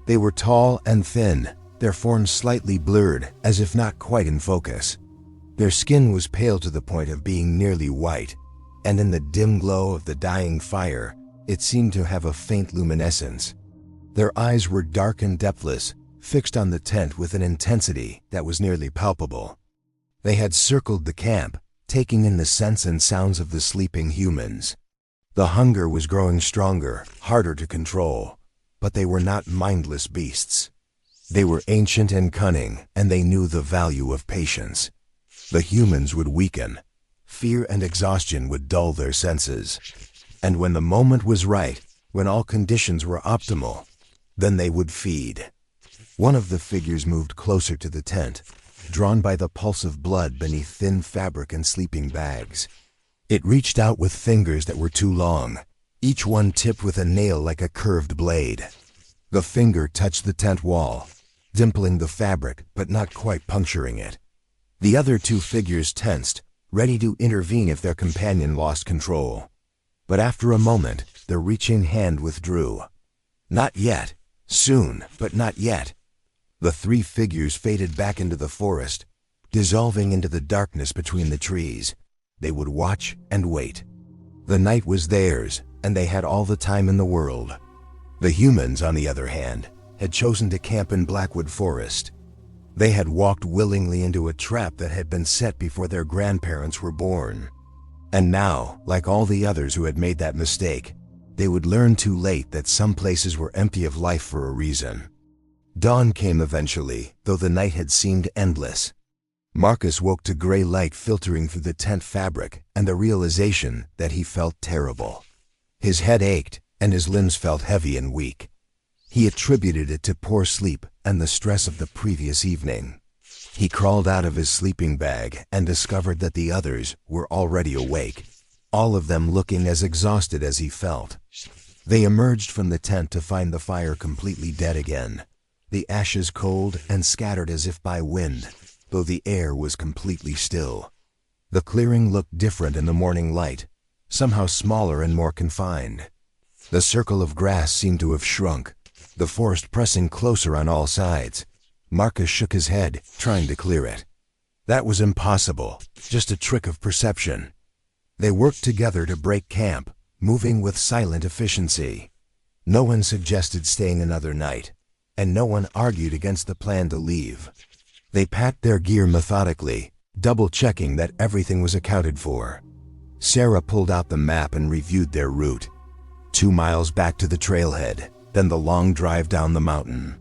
They were tall and thin, their forms slightly blurred, as if not quite in focus. Their skin was pale to the point of being nearly white, and in the dim glow of the dying fire, it seemed to have a faint luminescence. Their eyes were dark and depthless, fixed on the tent with an intensity that was nearly palpable. They had circled the camp, taking in the scents and sounds of the sleeping humans. The hunger was growing stronger, harder to control, but they were not mindless beasts. They were ancient and cunning, and they knew the value of patience. The humans would weaken. Fear and exhaustion would dull their senses. And when the moment was right, when all conditions were optimal, then they would feed. One of the figures moved closer to the tent, drawn by the pulse of blood beneath thin fabric and sleeping bags. It reached out with fingers that were too long, each one tipped with a nail like a curved blade. The finger touched the tent wall, dimpling the fabric but not quite puncturing it. The other 2 figures tensed, ready to intervene if their companion lost control. But after a moment, the reaching hand withdrew. Not yet. Soon, but not yet. The 3 figures faded back into the forest, dissolving into the darkness between the trees. They would watch and wait. The night was theirs, and they had all the time in the world. The humans, on the other hand, had chosen to camp in Blackwood Forest. They had walked willingly into a trap that had been set before their grandparents were born. And now, like all the others who had made that mistake, they would learn too late that some places were empty of life for a reason. Dawn came eventually, though the night had seemed endless. Marcus woke to gray light filtering through the tent fabric and the realization that he felt terrible. His head ached, and his limbs felt heavy and weak. He attributed it to poor sleep and the stress of the previous evening. He crawled out of his sleeping bag and discovered that the others were already awake, all of them looking as exhausted as he felt. They emerged from the tent to find the fire completely dead again, the ashes cold and scattered as if by wind, though the air was completely still. The clearing looked different in the morning light, somehow smaller and more confined. The circle of grass seemed to have shrunk, the forest pressing closer on all sides. Marcus shook his head, trying to clear it. That was impossible, just a trick of perception. They worked together to break camp, moving with silent efficiency. No one suggested staying another night, and no one argued against the plan to leave. They packed their gear methodically, double-checking that everything was accounted for. Sarah pulled out the map and reviewed their route. 2 miles back to the trailhead, then the long drive down the mountain.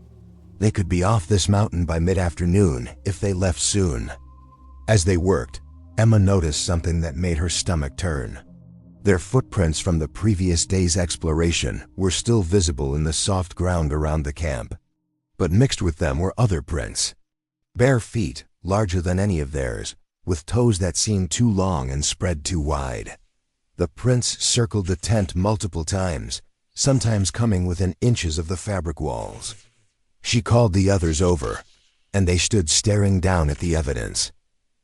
They could be off this mountain by mid-afternoon if they left soon. As they worked, Emma noticed something that made her stomach turn. Their footprints from the previous day's exploration were still visible in the soft ground around the camp. But mixed with them were other prints. Bare feet, larger than any of theirs, with toes that seemed too long and spread too wide. The prints circled the tent multiple times, sometimes coming within inches of the fabric walls. She called the others over, and they stood staring down at the evidence.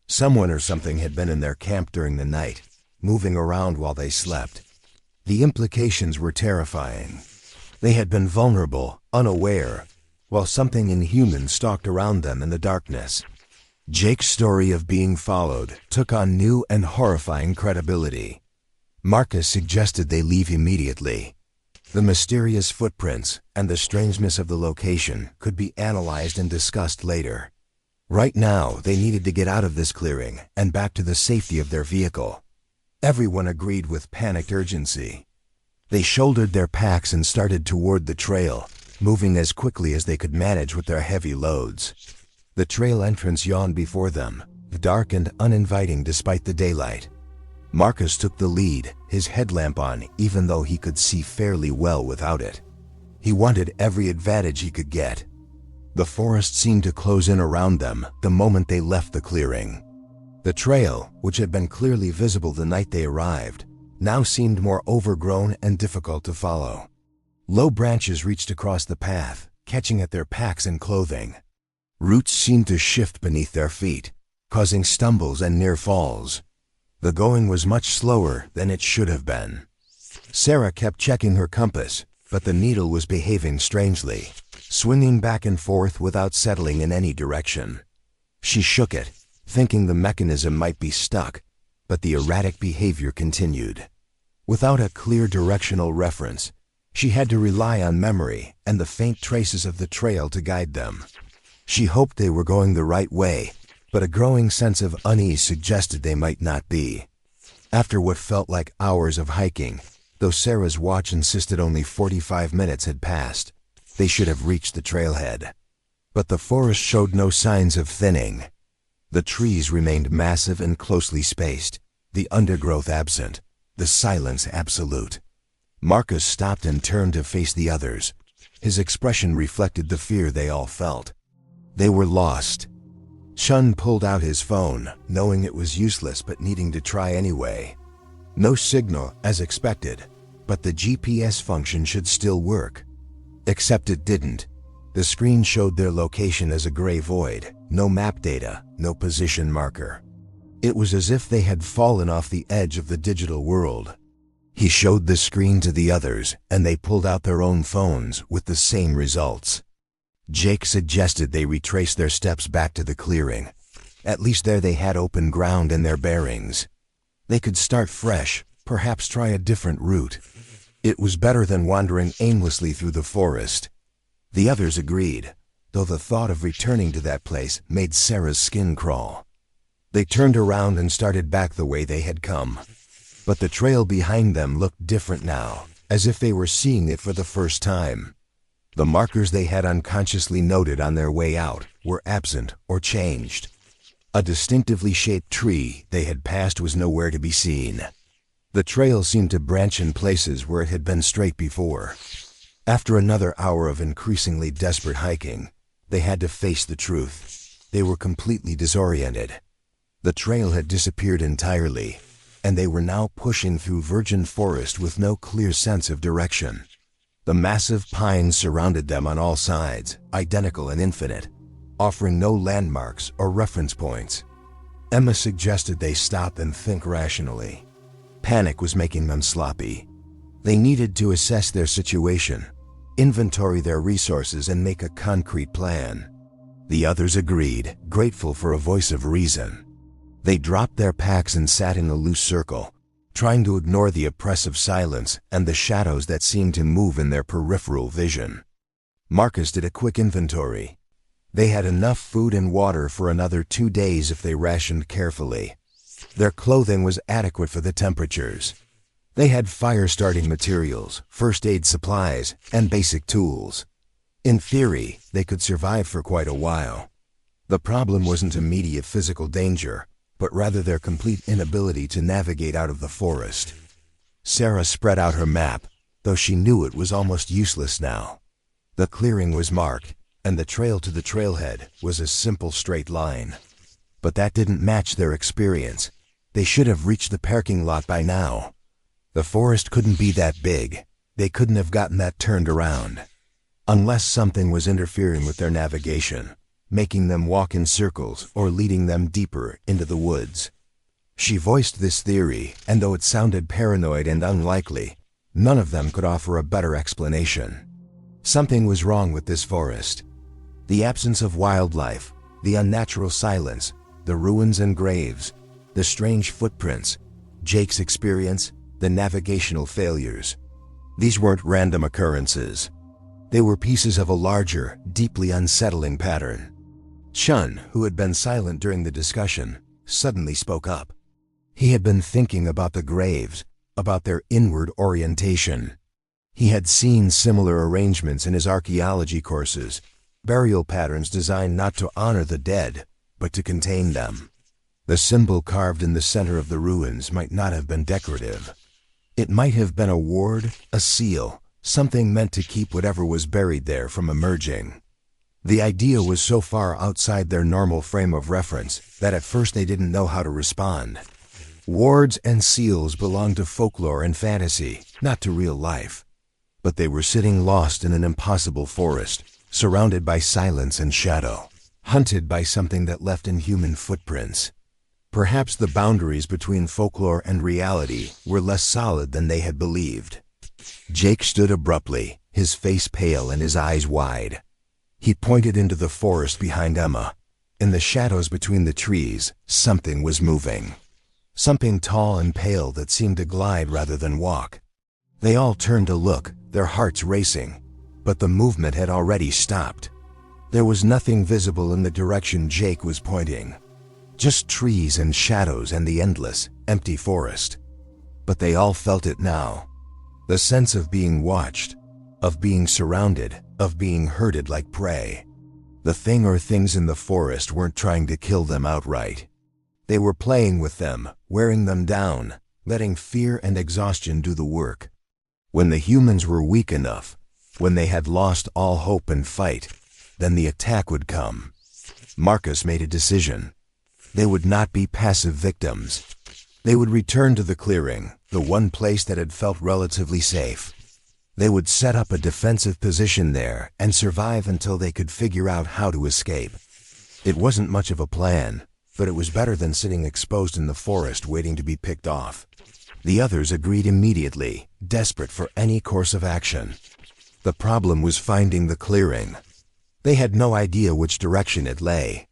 Someone or something had been in their camp during the night, moving around while they slept. The implications were terrifying. They had been vulnerable, unaware, while something inhuman stalked around them in the darkness. Jake's story of being followed took on new and horrifying credibility. Marcus suggested they leave immediately. The mysterious footprints and the strangeness of the location could be analyzed and discussed later. Right now, they needed to get out of this clearing and back to the safety of their vehicle. Everyone agreed with panicked urgency. They shouldered their packs and started toward the trail, moving as quickly as they could manage with their heavy loads. The trail entrance yawned before them, dark and uninviting despite the daylight. Marcus took the lead, his headlamp on even though he could see fairly well without it. He wanted every advantage he could get. The forest seemed to close in around them the moment they left the clearing. The trail, which had been clearly visible the night they arrived, now seemed more overgrown and difficult to follow. Low branches reached across the path, catching at their packs and clothing. Roots seemed to shift beneath their feet, causing stumbles and near falls. The going was much slower than it should have been. Sarah kept checking her compass, but the needle was behaving strangely, swinging back and forth without settling in any direction. She shook it, thinking the mechanism might be stuck, but the erratic behavior continued. Without a clear directional reference, she had to rely on memory and the faint traces of the trail to guide them. She hoped they were going the right way, but a growing sense of unease suggested they might not be. After what felt like hours of hiking, though Sarah's watch insisted only 45 minutes had passed, they should have reached the trailhead. But the forest showed no signs of thinning. The trees remained massive and closely spaced, the undergrowth absent, the silence absolute. Marcus stopped and turned to face the others. His expression reflected the fear they all felt. They were lost. Chun pulled out his phone, knowing it was useless but needing to try anyway. No signal, as expected, but the GPS function should still work. Except it didn't. The screen showed their location as a gray void, no map data, no position marker. It was as if they had fallen off the edge of the digital world. He showed the screen to the others, and they pulled out their own phones with the same results. Jake suggested they retrace their steps back to the clearing. At least there they had open ground and their bearings. They could start fresh, perhaps try a different route. It was better than wandering aimlessly through the forest. The others agreed, though the thought of returning to that place made Sarah's skin crawl. They turned around and started back the way they had come. But the trail behind them looked different now, as if they were seeing it for the first time. The markers they had unconsciously noted on their way out were absent or changed. A distinctively shaped tree they had passed was nowhere to be seen. The trail seemed to branch in places where it had been straight before. After another hour of increasingly desperate hiking, they had to face the truth. They were completely disoriented. The trail had disappeared entirely, and they were now pushing through virgin forest with no clear sense of direction. The massive pines surrounded them on all sides, identical and infinite, offering no landmarks or reference points. Emma suggested they stop and think rationally. Panic was making them sloppy. They needed to assess their situation, inventory their resources, and make a concrete plan. The others agreed, grateful for a voice of reason. They dropped their packs and sat in a loose circle, trying to ignore the oppressive silence and the shadows that seemed to move in their peripheral vision. Marcus did a quick inventory. They had enough food and water for another 2 days if they rationed carefully. Their clothing was adequate for the temperatures. They had fire-starting materials, first aid supplies, and basic tools. In theory, they could survive for quite a while. The problem wasn't immediate physical danger, but rather their complete inability to navigate out of the forest. Sarah spread out her map, though she knew it was almost useless now. The clearing was marked, and the trail to the trailhead was a simple straight line. But that didn't match their experience. They should have reached the parking lot by now. The forest couldn't be that big. They couldn't have gotten that turned around. Unless something was interfering with their navigation, making them walk in circles or leading them deeper into the woods. She voiced this theory, and though it sounded paranoid and unlikely, none of them could offer a better explanation. Something was wrong with this forest. The absence of wildlife, the unnatural silence, the ruins and graves, the strange footprints, Jake's experience, the navigational failures. These weren't random occurrences. They were pieces of a larger, deeply unsettling pattern. Chun, who had been silent during the discussion, suddenly spoke up. He had been thinking about the graves, about their inward orientation. He had seen similar arrangements in his archaeology courses, burial patterns designed not to honor the dead, but to contain them. The symbol carved in the center of the ruins might not have been decorative. It might have been a ward, a seal, something meant to keep whatever was buried there from emerging. The idea was so far outside their normal frame of reference that at first they didn't know how to respond. Wards and seals belonged to folklore and fantasy, not to real life. But they were sitting lost in an impossible forest, surrounded by silence and shadow, hunted by something that left inhuman footprints. Perhaps the boundaries between folklore and reality were less solid than they had believed. Jake stood abruptly, his face pale and his eyes wide. He pointed into the forest behind Emma. In the shadows between the trees, something was moving. Something tall and pale that seemed to glide rather than walk. They all turned to look, their hearts racing, but the movement had already stopped. There was nothing visible in the direction Jake was pointing. Just trees and shadows and the endless, empty forest. But they all felt it now. The sense of being watched, of being surrounded, of being herded like prey. The thing or things in the forest weren't trying to kill them outright. They were playing with them, wearing them down, letting fear and exhaustion do the work. When the humans were weak enough, when they had lost all hope and fight, then the attack would come. Marcus made a decision. They would not be passive victims. They would return to the clearing, the one place that had felt relatively safe. They would set up a defensive position there and survive until they could figure out how to escape. It wasn't much of a plan, but it was better than sitting exposed in the forest waiting to be picked off. The others agreed immediately, desperate for any course of action. The problem was finding the clearing. They had no idea which direction it lay.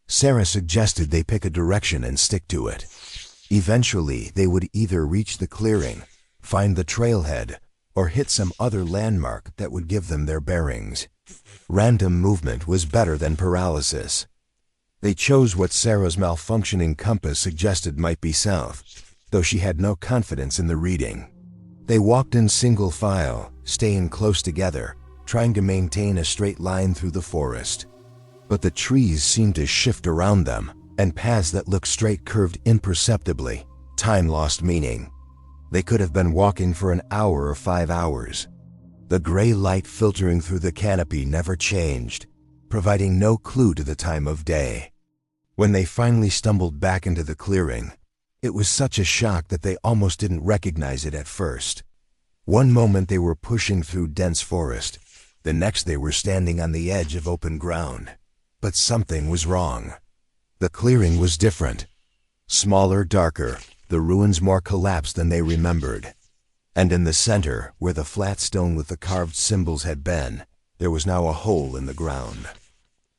Sarah suggested they pick a direction and stick to it. Eventually, they would either reach the clearing, find the trailhead, or hit some other landmark that would give them their bearings. Random movement was better than paralysis. They chose what Sarah's malfunctioning compass suggested might be south, though she had no confidence in the reading. They walked in single file, staying close together, trying to maintain a straight line through the forest. But the trees seemed to shift around them, and paths that looked straight curved imperceptibly. Time lost meaning. They could have been walking for an hour or 5 hours. The gray light filtering through the canopy never changed, providing no clue to the time of day. When they finally stumbled back into the clearing, it was such a shock that they almost didn't recognize it at first. One moment they were pushing through dense forest, the next they were standing on the edge of open ground. But something was wrong. The clearing was different. Smaller, darker, the ruins more collapsed than they remembered. And in the center, where the flat stone with the carved symbols had been, there was now a hole in the ground.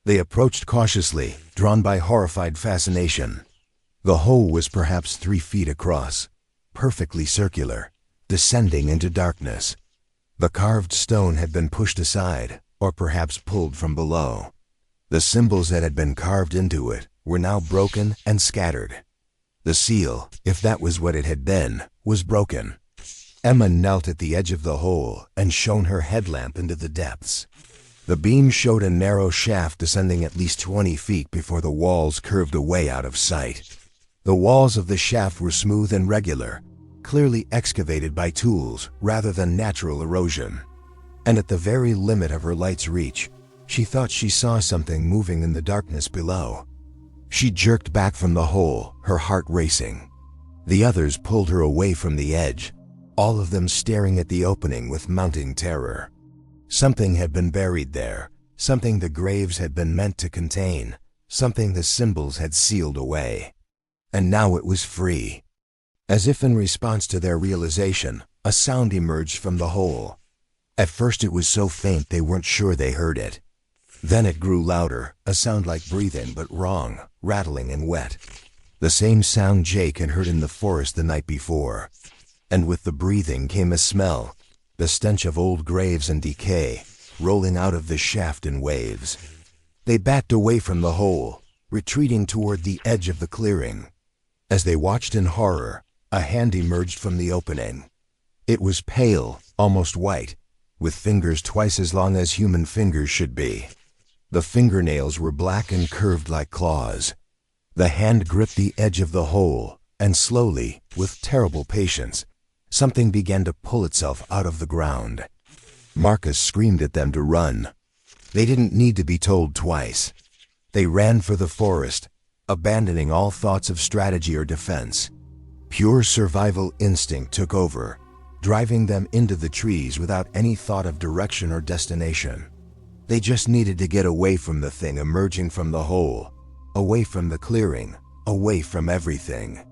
They approached cautiously, drawn by horrified fascination. The hole was perhaps 3 feet across, perfectly circular, descending into darkness. The carved stone had been pushed aside, or perhaps pulled from below. The symbols that had been carved into it were now broken and scattered. The seal, if that was what it had been, was broken. Emma knelt at the edge of the hole and shone her headlamp into the depths. The beam showed a narrow shaft descending at least 20 feet before the walls curved away out of sight. The walls of the shaft were smooth and regular, clearly excavated by tools rather than natural erosion. And at the very limit of her light's reach, she thought she saw something moving in the darkness below. She jerked back from the hole, her heart racing. The others pulled her away from the edge, all of them staring at the opening with mounting terror. Something had been buried there, something the graves had been meant to contain, something the symbols had sealed away. and now it was free. As if in response to their realization, a sound emerged from the hole. At first it was so faint they weren't sure they heard it. Then it grew louder, a sound like breathing but wrong, rattling and wet. The same sound Jake had heard in the forest the night before. And with the breathing came a smell, the stench of old graves and decay, rolling out of the shaft in waves. They backed away from the hole, retreating toward the edge of the clearing. As they watched in horror, a hand emerged from the opening. It was pale, almost white, with fingers twice as long as human fingers should be. The fingernails were black and curved like claws. The hand gripped the edge of the hole, and slowly, with terrible patience, something began to pull itself out of the ground. Marcus screamed at them to run. They didn't need to be told twice. They ran for the forest, abandoning all thoughts of strategy or defense. Pure survival instinct took over, driving them into the trees without any thought of direction or destination. They just needed to get away from the thing emerging from the hole, away from the clearing, away from everything.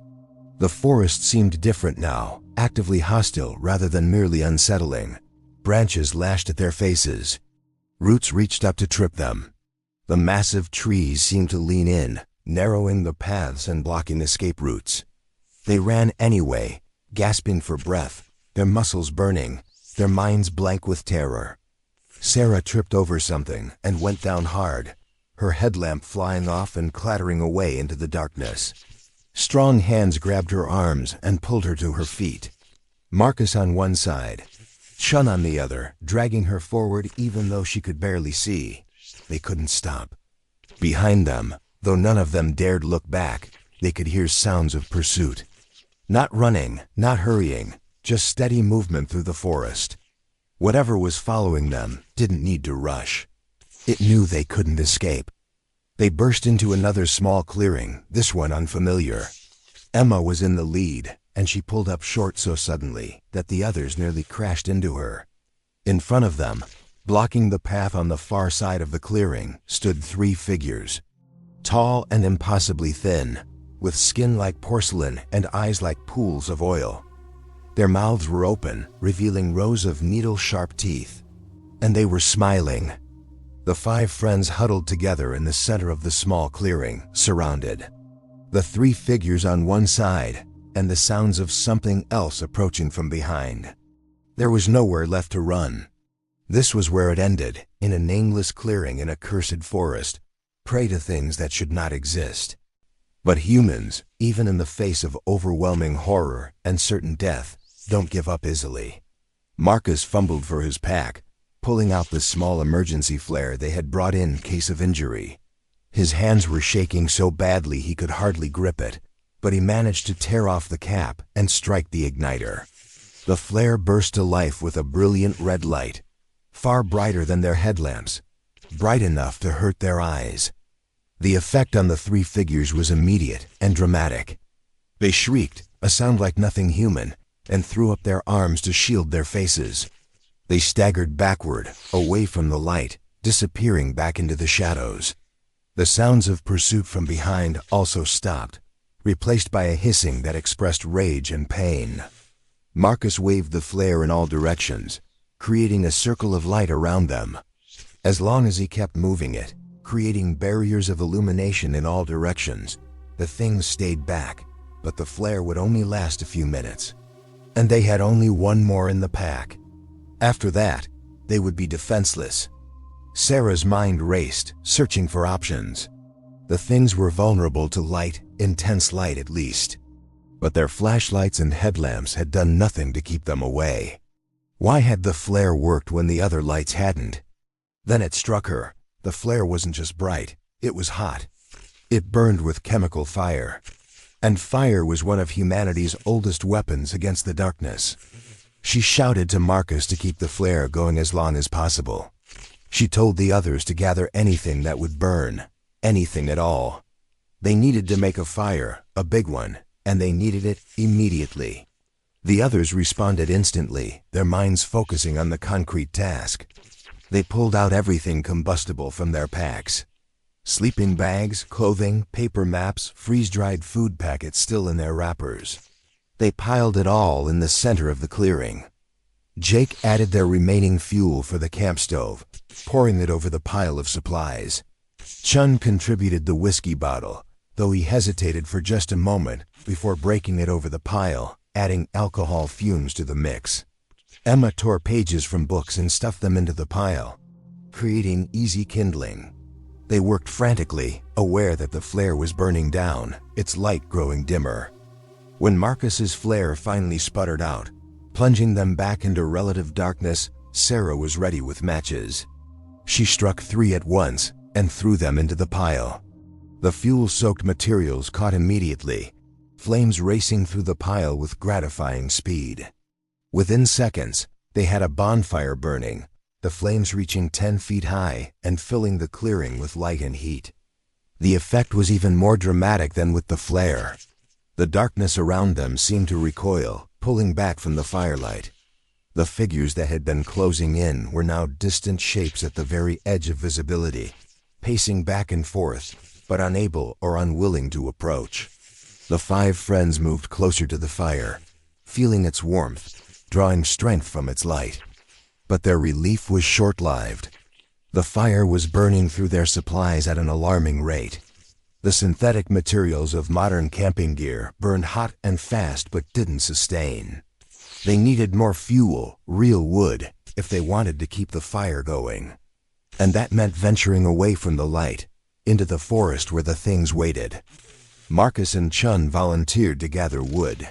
The forest seemed different now, actively hostile rather than merely unsettling. Branches lashed at their faces. Roots reached up to trip them. The massive trees seemed to lean in, narrowing the paths and blocking escape routes. They ran anyway, gasping for breath, their muscles burning, their minds blank with terror. Sarah tripped over something and went down hard, her headlamp flying off and clattering away into the darkness. Strong hands grabbed her arms and pulled her to her feet. Marcus on one side, Chun on the other, dragging her forward even though she could barely see. They couldn't stop. Behind them, though none of them dared look back, they could hear sounds of pursuit. Not running, not hurrying, just steady movement through the forest. Whatever was following them didn't need to rush. It knew they couldn't escape. They burst into another small clearing, this one unfamiliar. Emma was in the lead, and she pulled up short so suddenly that the others nearly crashed into her. In front of them, blocking the path on the far side of the clearing, stood 3 figures. Tall and impossibly thin, with skin like porcelain and eyes like pools of oil. Their mouths were open, revealing rows of needle-sharp teeth. And they were smiling. The 5 friends huddled together in the center of the small clearing, surrounded. The 3 figures on one side, and the sounds of something else approaching from behind. There was nowhere left to run. This was where it ended, in a nameless clearing in a cursed forest, prey to things that should not exist. But humans, even in the face of overwhelming horror and certain death, don't give up easily. Marcus fumbled for his pack, pulling out the small emergency flare they had brought in case of injury. His hands were shaking so badly he could hardly grip it, but he managed to tear off the cap and strike the igniter. The flare burst to life with a brilliant red light, far brighter than their headlamps, bright enough to hurt their eyes. The effect on the 3 figures was immediate and dramatic. They shrieked, a sound like nothing human, and threw up their arms to shield their faces. They staggered backward, away from the light, disappearing back into the shadows. The sounds of pursuit from behind also stopped, replaced by a hissing that expressed rage and pain. Marcus waved the flare in all directions, creating a circle of light around them. As long as he kept moving it, creating barriers of illumination in all directions, the things stayed back, but the flare would only last a few minutes. And they had only one more in the pack. After that, they would be defenseless. Sarah's mind raced, searching for options. The things were vulnerable to light, intense light at least. But their flashlights and headlamps had done nothing to keep them away. Why had the flare worked when the other lights hadn't? Then it struck her. The flare wasn't just bright, it was hot. It burned with chemical fire. And fire was one of humanity's oldest weapons against the darkness. She shouted to Marcus to keep the flare going as long as possible. She told the others to gather anything that would burn, anything at all. They needed to make a fire, a big one, and they needed it immediately. The others responded instantly, their minds focusing on the concrete task. They pulled out everything combustible from their packs. Sleeping bags, clothing, paper maps, freeze-dried food packets still in their wrappers. They piled it all in the center of the clearing. Jake added their remaining fuel for the camp stove, pouring it over the pile of supplies. Chun contributed the whiskey bottle, though he hesitated for just a moment before breaking it over the pile, adding alcohol fumes to the mix. Emma tore pages from books and stuffed them into the pile, creating easy kindling. They worked frantically, aware that the flare was burning down, its light growing dimmer. When Marcus's flare finally sputtered out, plunging them back into relative darkness, Sarah was ready with matches. She struck 3 at once and threw them into the pile. The fuel-soaked materials caught immediately, flames racing through the pile with gratifying speed. Within seconds, they had a bonfire burning, the flames reaching 10 feet high and filling the clearing with light and heat. The effect was even more dramatic than with the flare. The darkness around them seemed to recoil, pulling back from the firelight. The figures that had been closing in were now distant shapes at the very edge of visibility, pacing back and forth, but unable or unwilling to approach. The 5 friends moved closer to the fire, feeling its warmth, drawing strength from its light. But their relief was short-lived. The fire was burning through their supplies at an alarming rate. The synthetic materials of modern camping gear burned hot and fast but didn't sustain. They needed more fuel, real wood, if they wanted to keep the fire going. And that meant venturing away from the light, into the forest where the things waited. Marcus and Chun volunteered to gather wood.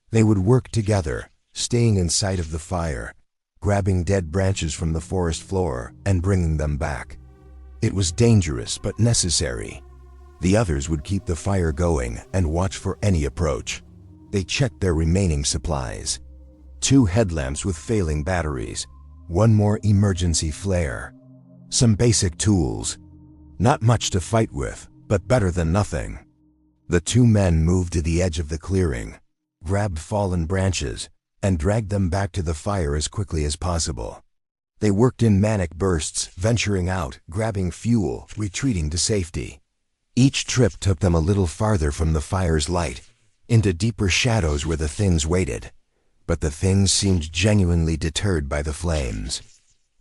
They would work together, staying in sight of the fire, grabbing dead branches from the forest floor and bringing them back. It was dangerous but necessary. The others would keep the fire going and watch for any approach. They checked their remaining supplies. 2 headlamps with failing batteries, 1 more emergency flare. Some basic tools. Not much to fight with, but better than nothing. The 2 men moved to the edge of the clearing, grabbed fallen branches, and dragged them back to the fire as quickly as possible. They worked in manic bursts, venturing out, grabbing fuel, retreating to safety. Each trip took them a little farther from the fire's light, into deeper shadows where the things waited. But the things seemed genuinely deterred by the flames.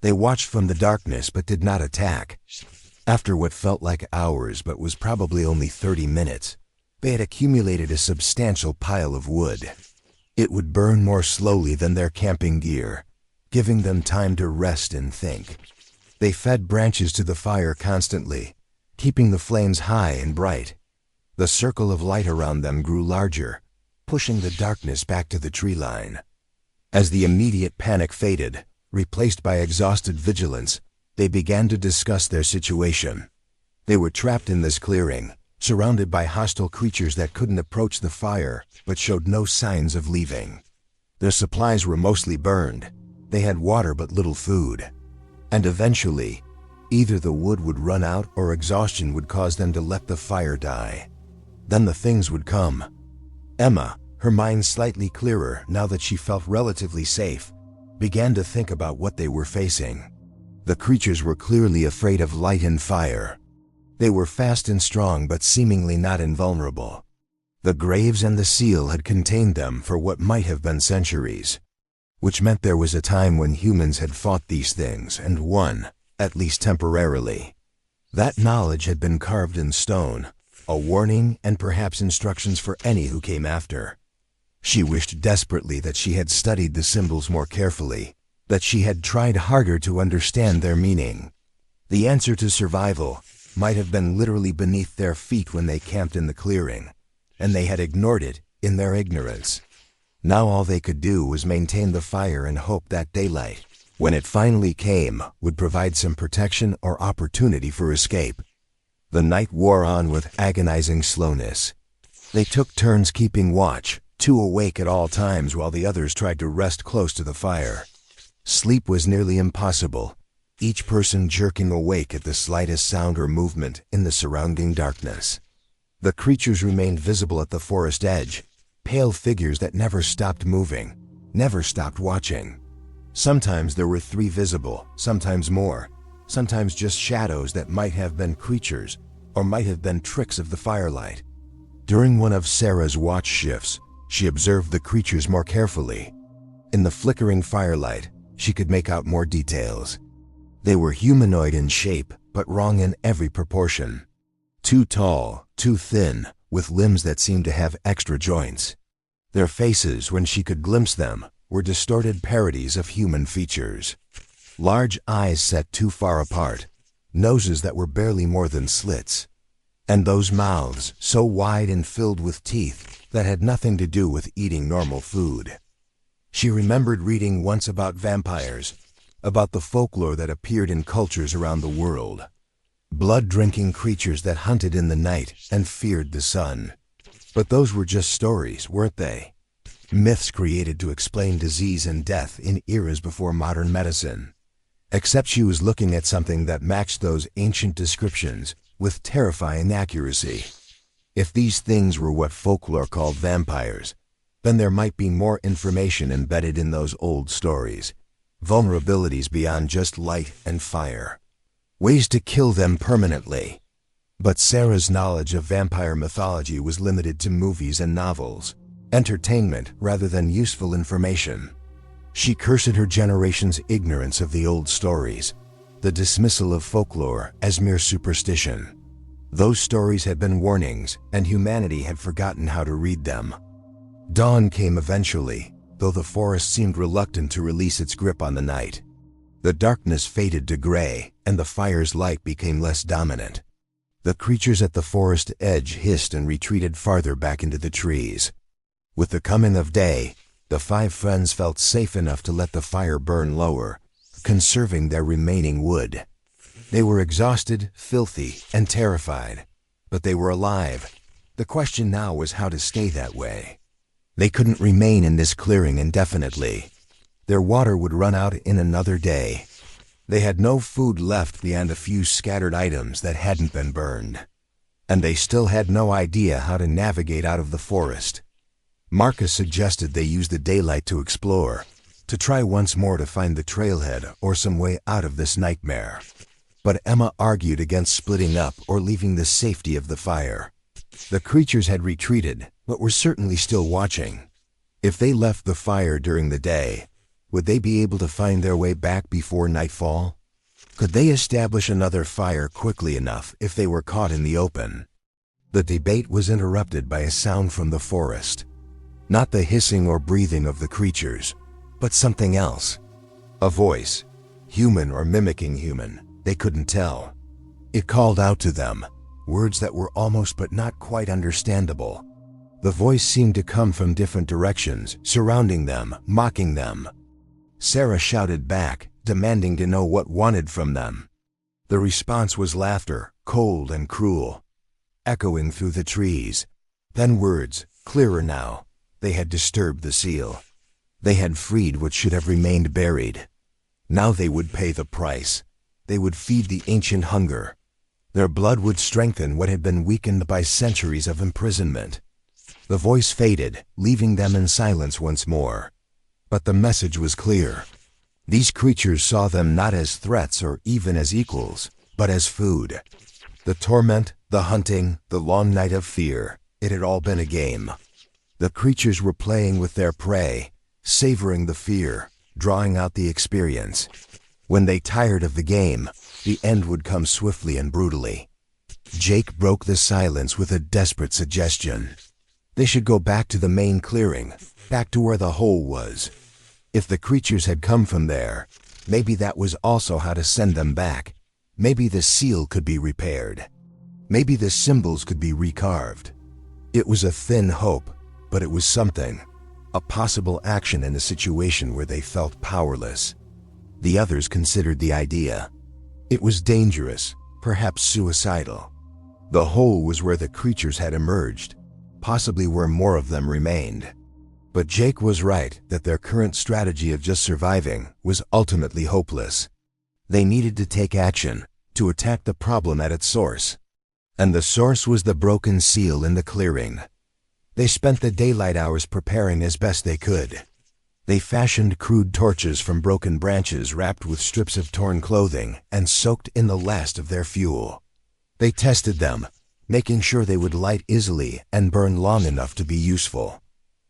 They watched from the darkness but did not attack. After what felt like hours but was probably only 30 minutes, they had accumulated a substantial pile of wood. It would burn more slowly than their camping gear, giving them time to rest and think. They fed branches to the fire constantly, keeping the flames high and bright. The circle of light around them grew larger, pushing the darkness back to the tree line. As the immediate panic faded, replaced by exhausted vigilance, they began to discuss their situation. They were trapped in this clearing, surrounded by hostile creatures that couldn't approach the fire but showed no signs of leaving. Their supplies were mostly burned. They had water but little food. And eventually, either the wood would run out or exhaustion would cause them to let the fire die. Then the things would come. Emma, her mind slightly clearer now that she felt relatively safe, began to think about what they were facing. The creatures were clearly afraid of light and fire. They were fast and strong but seemingly not invulnerable. The graves and the seal had contained them for what might have been centuries, which meant there was a time when humans had fought these things and won, at least temporarily. That knowledge had been carved in stone, a warning and perhaps instructions for any who came after. She wished desperately that she had studied the symbols more carefully, that she had tried harder to understand their meaning. The answer to survival might have been literally beneath their feet when they camped in the clearing, and they had ignored it in their ignorance. Now all they could do was maintain the fire and hope that daylight, when it finally came, would provide some protection or opportunity for escape. The night wore on with agonizing slowness. They took turns keeping watch, 2 awake at all times while the others tried to rest close to the fire. Sleep was nearly impossible, each person jerking awake at the slightest sound or movement in the surrounding darkness. The creatures remained visible at the forest edge, pale figures that never stopped moving, never stopped watching. Sometimes there were 3 visible, sometimes more, sometimes just shadows that might have been creatures, or might have been tricks of the firelight. During one of Sarah's watch shifts, she observed the creatures more carefully. In the flickering firelight, she could make out more details. They were humanoid in shape, but wrong in every proportion. Too tall, too thin, with limbs that seemed to have extra joints. Their faces, when she could glimpse them, were distorted parodies of human features. Large eyes set too far apart, noses that were barely more than slits, and those mouths so wide and filled with teeth that had nothing to do with eating normal food. She remembered reading once about vampires, about the folklore that appeared in cultures around the world. Blood-drinking creatures that hunted in the night and feared the sun. But those were just stories, weren't they? Myths created to explain disease and death in eras before modern medicine. Except she was looking at something that matched those ancient descriptions with terrifying accuracy. If these things were what folklore called vampires, then there might be more information embedded in those old stories. Vulnerabilities beyond just light and fire. Ways to kill them permanently. But Sarah's knowledge of vampire mythology was limited to movies and novels, entertainment rather than useful information. She cursed her generation's ignorance of the old stories, the dismissal of folklore as mere superstition. Those stories had been warnings, and humanity had forgotten how to read them. Dawn came eventually, though the forest seemed reluctant to release its grip on the night. The darkness faded to gray, and the fire's light became less dominant. The creatures at the forest edge hissed and retreated farther back into the trees. With the coming of day, the 5 friends felt safe enough to let the fire burn lower, conserving their remaining wood. They were exhausted, filthy, and terrified, but they were alive. The question now was how to stay that way. They couldn't remain in this clearing indefinitely. Their water would run out in another day. They had no food left beyond a few scattered items that hadn't been burned. And they still had no idea how to navigate out of the forest. Marcus suggested they use the daylight to explore, to try once more to find the trailhead or some way out of this nightmare. But Emma argued against splitting up or leaving the safety of the fire. The creatures had retreated, but were certainly still watching. If they left the fire during the day, would they be able to find their way back before nightfall? Could they establish another fire quickly enough if they were caught in the open? The debate was interrupted by a sound from the forest. Not the hissing or breathing of the creatures, but something else. A voice, human or mimicking human, they couldn't tell. It called out to them, words that were almost but not quite understandable. The voice seemed to come from different directions, surrounding them, mocking them. Sarah shouted back, demanding to know what wanted from them. The response was laughter, cold and cruel, echoing through the trees. Then words, clearer now. They had disturbed the seal. They had freed what should have remained buried. Now they would pay the price. They would feed the ancient hunger. Their blood would strengthen what had been weakened by centuries of imprisonment. The voice faded, leaving them in silence once more. But the message was clear. These creatures saw them not as threats or even as equals, but as food. The torment, the hunting, the long night of fear, it had all been a game. The creatures were playing with their prey, savoring the fear, drawing out the experience. When they tired of the game, the end would come swiftly and brutally. Jake broke the silence with a desperate suggestion. They should go back to the main clearing, back to where the hole was. If the creatures had come from there, maybe that was also how to send them back. Maybe the seal could be repaired. Maybe the symbols could be recarved. It was a thin hope, but it was something. A possible action in a situation where they felt powerless. The others considered the idea. It was dangerous, perhaps suicidal. The hole was where the creatures had emerged, possibly where more of them remained. But Jake was right that their current strategy of just surviving was ultimately hopeless. They needed to take action, to attack the problem at its source. And the source was the broken seal in the clearing. They spent the daylight hours preparing as best they could. They fashioned crude torches from broken branches wrapped with strips of torn clothing and soaked in the last of their fuel. They tested them, making sure they would light easily and burn long enough to be useful.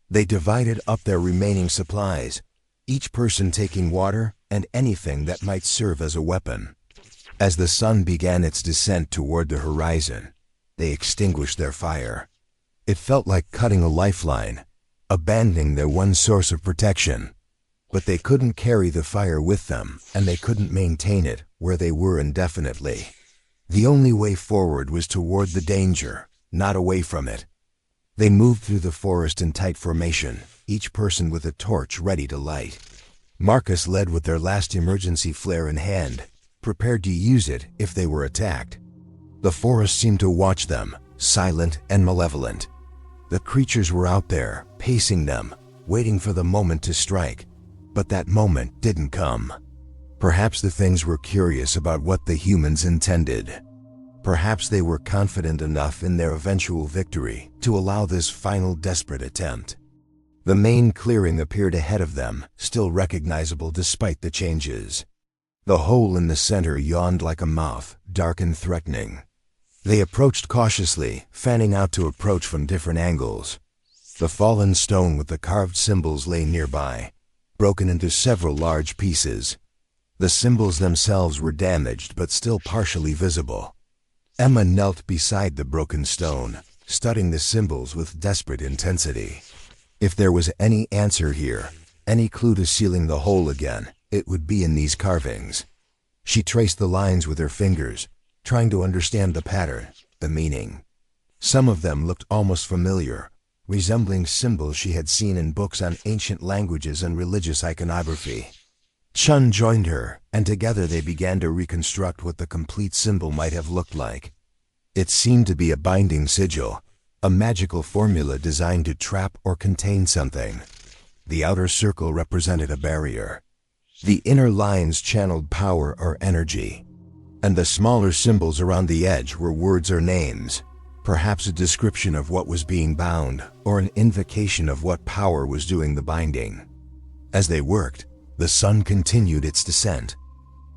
They divided up their remaining supplies, each person taking water and anything that might serve as a weapon. As the sun began its descent toward the horizon, they extinguished their fire. It felt like cutting a lifeline, abandoning their one source of protection. But they couldn't carry the fire with them, and they couldn't maintain it where they were indefinitely. The only way forward was toward the danger, not away from it. They moved through the forest in tight formation, each person with a torch ready to light. Marcus led with their last emergency flare in hand, prepared to use it if they were attacked. The forest seemed to watch them, silent and malevolent. The creatures were out there, pacing them, waiting for the moment to strike. But that moment didn't come. Perhaps the things were curious about what the humans intended. Perhaps they were confident enough in their eventual victory to allow this final desperate attempt. The main clearing appeared ahead of them, still recognizable despite the changes. The hole in the center yawned like a mouth, dark and threatening. They approached cautiously, fanning out to approach from different angles. The fallen stone with the carved symbols lay nearby, broken into several large pieces. The symbols themselves were damaged but still partially visible. Emma knelt beside the broken stone, studying the symbols with desperate intensity. If there was any answer here, any clue to sealing the hole again, it would be in these carvings. She traced the lines with her fingers, trying to understand the pattern, the meaning. Some of them looked almost familiar, resembling symbols she had seen in books on ancient languages and religious iconography. Chun joined her, and together they began to reconstruct what the complete symbol might have looked like. It seemed to be a binding sigil, a magical formula designed to trap or contain something. The outer circle represented a barrier. The inner lines channeled power or energy, and the smaller symbols around the edge were words or names, perhaps a description of what was being bound or an invocation of what power was doing the binding. As they worked, the sun continued its descent.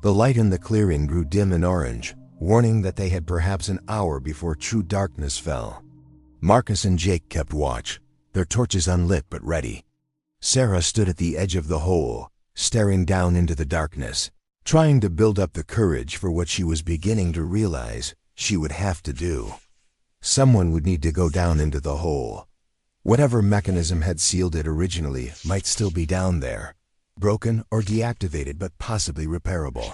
The light in the clearing grew dim and orange, warning that they had perhaps an hour before true darkness fell. Marcus and Jake kept watch, their torches unlit but ready. Sarah stood at the edge of the hole, staring down into the darkness, trying to build up the courage for what she was beginning to realize she would have to do. Someone would need to go down into the hole. Whatever mechanism had sealed it originally might still be down there, broken or deactivated but possibly repairable.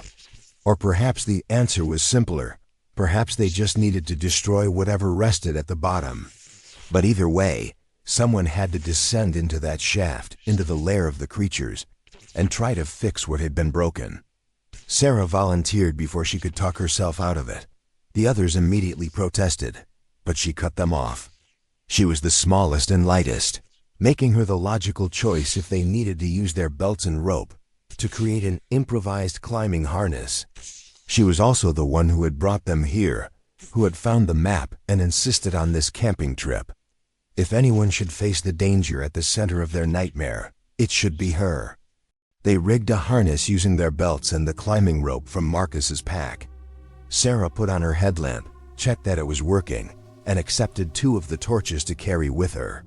Or perhaps the answer was simpler. Perhaps they just needed to destroy whatever rested at the bottom. But either way, someone had to descend into that shaft, into the lair of the creatures, and try to fix what had been broken. Sarah volunteered before she could talk herself out of it. The others immediately protested, but she cut them off. She was the smallest and lightest, making her the logical choice if they needed to use their belts and rope to create an improvised climbing harness. She was also the one who had brought them here, who had found the map and insisted on this camping trip. If anyone should face the danger at the center of their nightmare, it should be her. They rigged a harness using their belts and the climbing rope from Marcus's pack. Sarah put on her headlamp, checked that it was working, and accepted 2 of the torches to carry with her.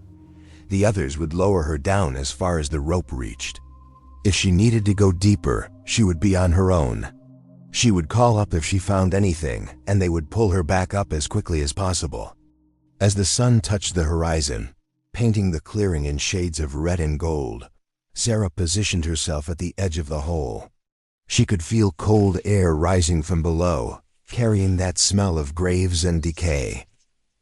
The others would lower her down as far as the rope reached. If she needed to go deeper, she would be on her own. She would call up if she found anything, and they would pull her back up as quickly as possible. As the sun touched the horizon, painting the clearing in shades of red and gold, Sarah positioned herself at the edge of the hole. She could feel cold air rising from below, carrying that smell of graves and decay.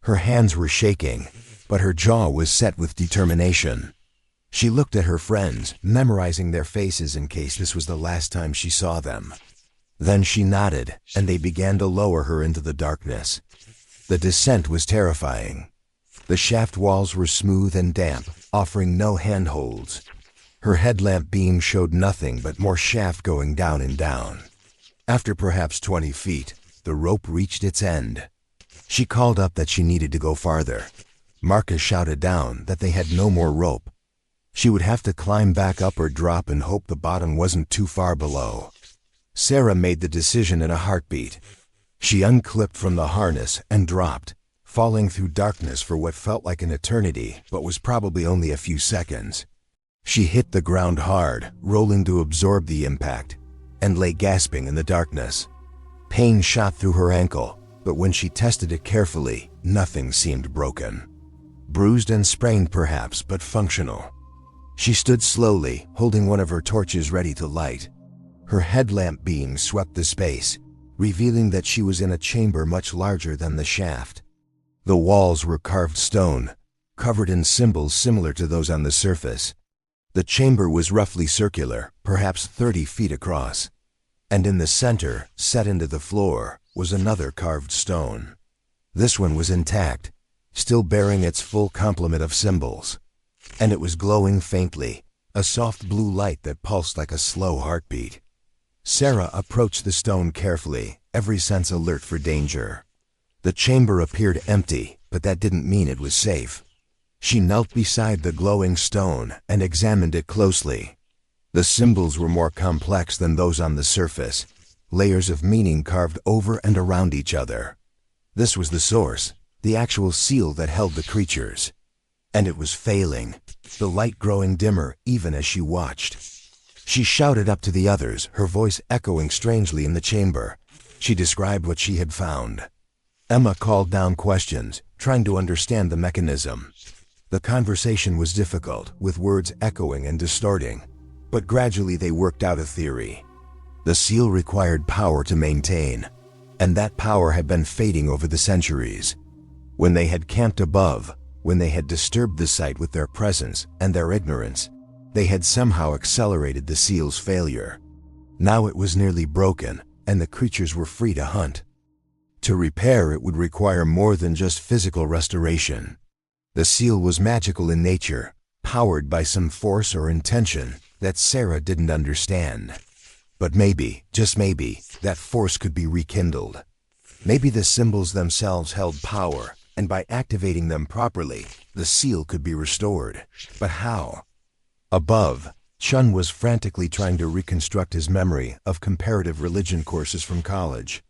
Her hands were shaking, but her jaw was set with determination. She looked at her friends, memorizing their faces in case this was the last time she saw them. Then she nodded, and they began to lower her into the darkness. The descent was terrifying. The shaft walls were smooth and damp, offering no handholds. Her headlamp beam showed nothing but more shaft going down and down. After perhaps 20 feet, the rope reached its end. She called up that she needed to go farther. Marcus shouted down that they had no more rope. She would have to climb back up or drop and hope the bottom wasn't too far below. Sarah made the decision in a heartbeat. She unclipped from the harness and dropped, falling through darkness for what felt like an eternity but was probably only a few seconds. She hit the ground hard, rolling to absorb the impact, and lay gasping in the darkness. Pain shot through her ankle, but when she tested it carefully, nothing seemed broken. Bruised and sprained perhaps, but functional. She stood slowly, holding one of her torches ready to light. Her headlamp beam swept the space, revealing that she was in a chamber much larger than the shaft. The walls were carved stone, covered in symbols similar to those on the surface. The chamber was roughly circular, perhaps 30 feet across, and in the center, set into the floor, was another carved stone. This one was intact, still bearing its full complement of symbols, and it was glowing faintly, a soft blue light that pulsed like a slow heartbeat. Sarah approached the stone carefully, every sense alert for danger. The chamber appeared empty, but that didn't mean it was safe. She knelt beside the glowing stone and examined it closely. The symbols were more complex than those on the surface, layers of meaning carved over and around each other. This was the source, the actual seal that held the creatures. And it was failing, the light growing dimmer even as she watched. She shouted up to the others, her voice echoing strangely in the chamber. She described what she had found. Emma called down questions, trying to understand the mechanism. The conversation was difficult, with words echoing and distorting, but gradually they worked out a theory. The seal required power to maintain, and that power had been fading over the centuries. When they had camped above, when they had disturbed the site with their presence and their ignorance, they had somehow accelerated the seal's failure. Now it was nearly broken, and the creatures were free to hunt. To repair it would require more than just physical restoration. The seal was magical in nature, powered by some force or intention that Sarah didn't understand. But maybe, just maybe, that force could be rekindled. Maybe the symbols themselves held power, and by activating them properly, the seal could be restored. But how? Above, Chun was frantically trying to reconstruct his memory of comparative religion courses from college.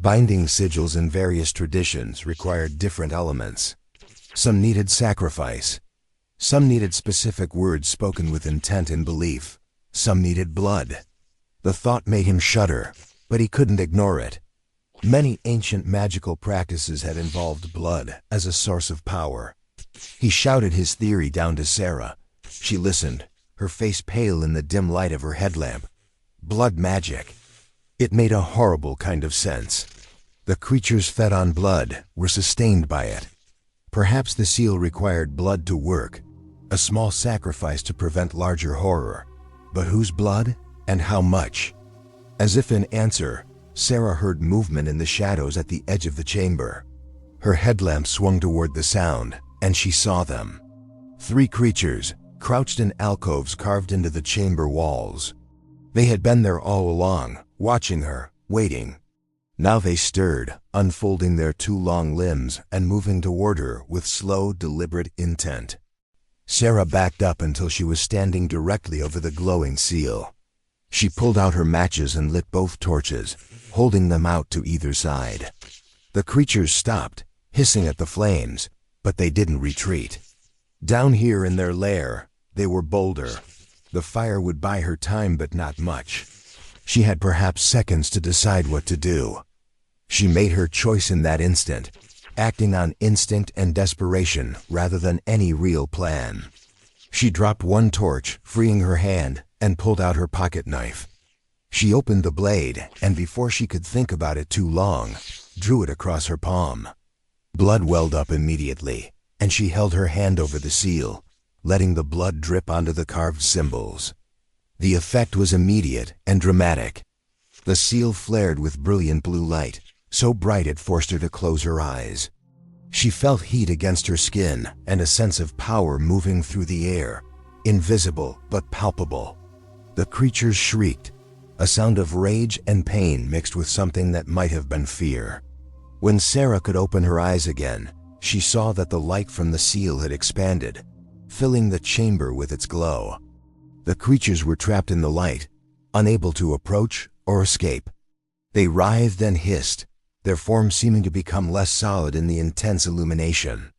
Binding sigils in various traditions required different elements. Some needed sacrifice. Some needed specific words spoken with intent and belief. Some needed blood. The thought made him shudder, but he couldn't ignore it. Many ancient magical practices had involved blood as a source of power. He shouted his theory down to Sarah. She listened, her face pale in the dim light of her headlamp. Blood magic. It made a horrible kind of sense. The creatures fed on blood were sustained by it. Perhaps the seal required blood to work, a small sacrifice to prevent larger horror. But whose blood, and how much? As if in answer, Sarah heard movement in the shadows at the edge of the chamber. Her headlamp swung toward the sound, and she saw them. 3 creatures, crouched in alcoves carved into the chamber walls. They had been there all along, watching her, waiting. Now they stirred, unfolding their 2 long limbs and moving toward her with slow, deliberate intent. Sarah backed up until she was standing directly over the glowing seal. She pulled out her matches and lit both torches, holding them out to either side. The creatures stopped, hissing at the flames, but they didn't retreat. Down here in their lair, they were bolder. The fire would buy her time, but not much. She had perhaps seconds to decide what to do. She made her choice in that instant, acting on instinct and desperation rather than any real plan. She dropped one torch, freeing her hand, and pulled out her pocket knife. She opened the blade, and before she could think about it too long, drew it across her palm. Blood welled up immediately, and she held her hand over the seal, letting the blood drip onto the carved symbols. The effect was immediate and dramatic. The seal flared with brilliant blue light, so bright it forced her to close her eyes. She felt heat against her skin and a sense of power moving through the air, invisible but palpable. The creatures shrieked, a sound of rage and pain mixed with something that might have been fear. When Sarah could open her eyes again, she saw that the light from the seal had expanded, filling the chamber with its glow. The creatures were trapped in the light, unable to approach or escape. They writhed and hissed, their forms seeming to become less solid in the intense illumination.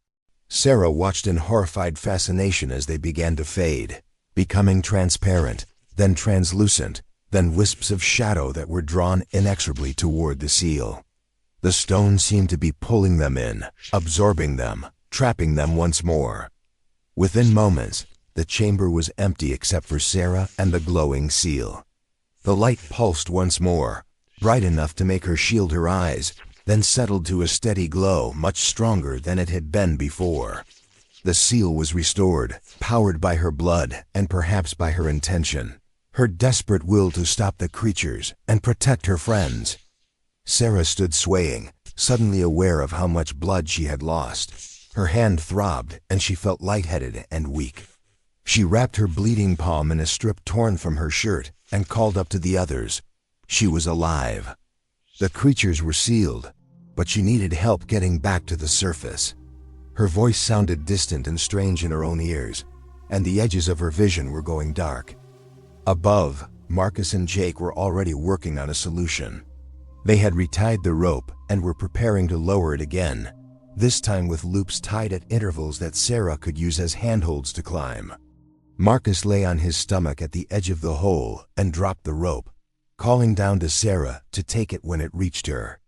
Sarah watched in horrified fascination as they began to fade, becoming transparent, then translucent, then wisps of shadow that were drawn inexorably toward the seal. The stone seemed to be pulling them in, absorbing them, trapping them once more. Within moments, the chamber was empty except for Sarah and the glowing seal. The light pulsed once more, bright enough to make her shield her eyes, then settled to a steady glow much stronger than it had been before. The seal was restored, powered by her blood and perhaps by her intention, her desperate will to stop the creatures and protect her friends. Sarah stood swaying, suddenly aware of how much blood she had lost. Her hand throbbed and she felt lightheaded and weak. She wrapped her bleeding palm in a strip torn from her shirt and called up to the others. She was alive. The creatures were sealed, but she needed help getting back to the surface. Her voice sounded distant and strange in her own ears, and the edges of her vision were going dark. Above, Marcus and Jake were already working on a solution. They had retied the rope and were preparing to lower it again, this time with loops tied at intervals that Sarah could use as handholds to climb. Marcus lay on his stomach at the edge of the hole and dropped the rope, calling down to Sarah to take it when it reached her.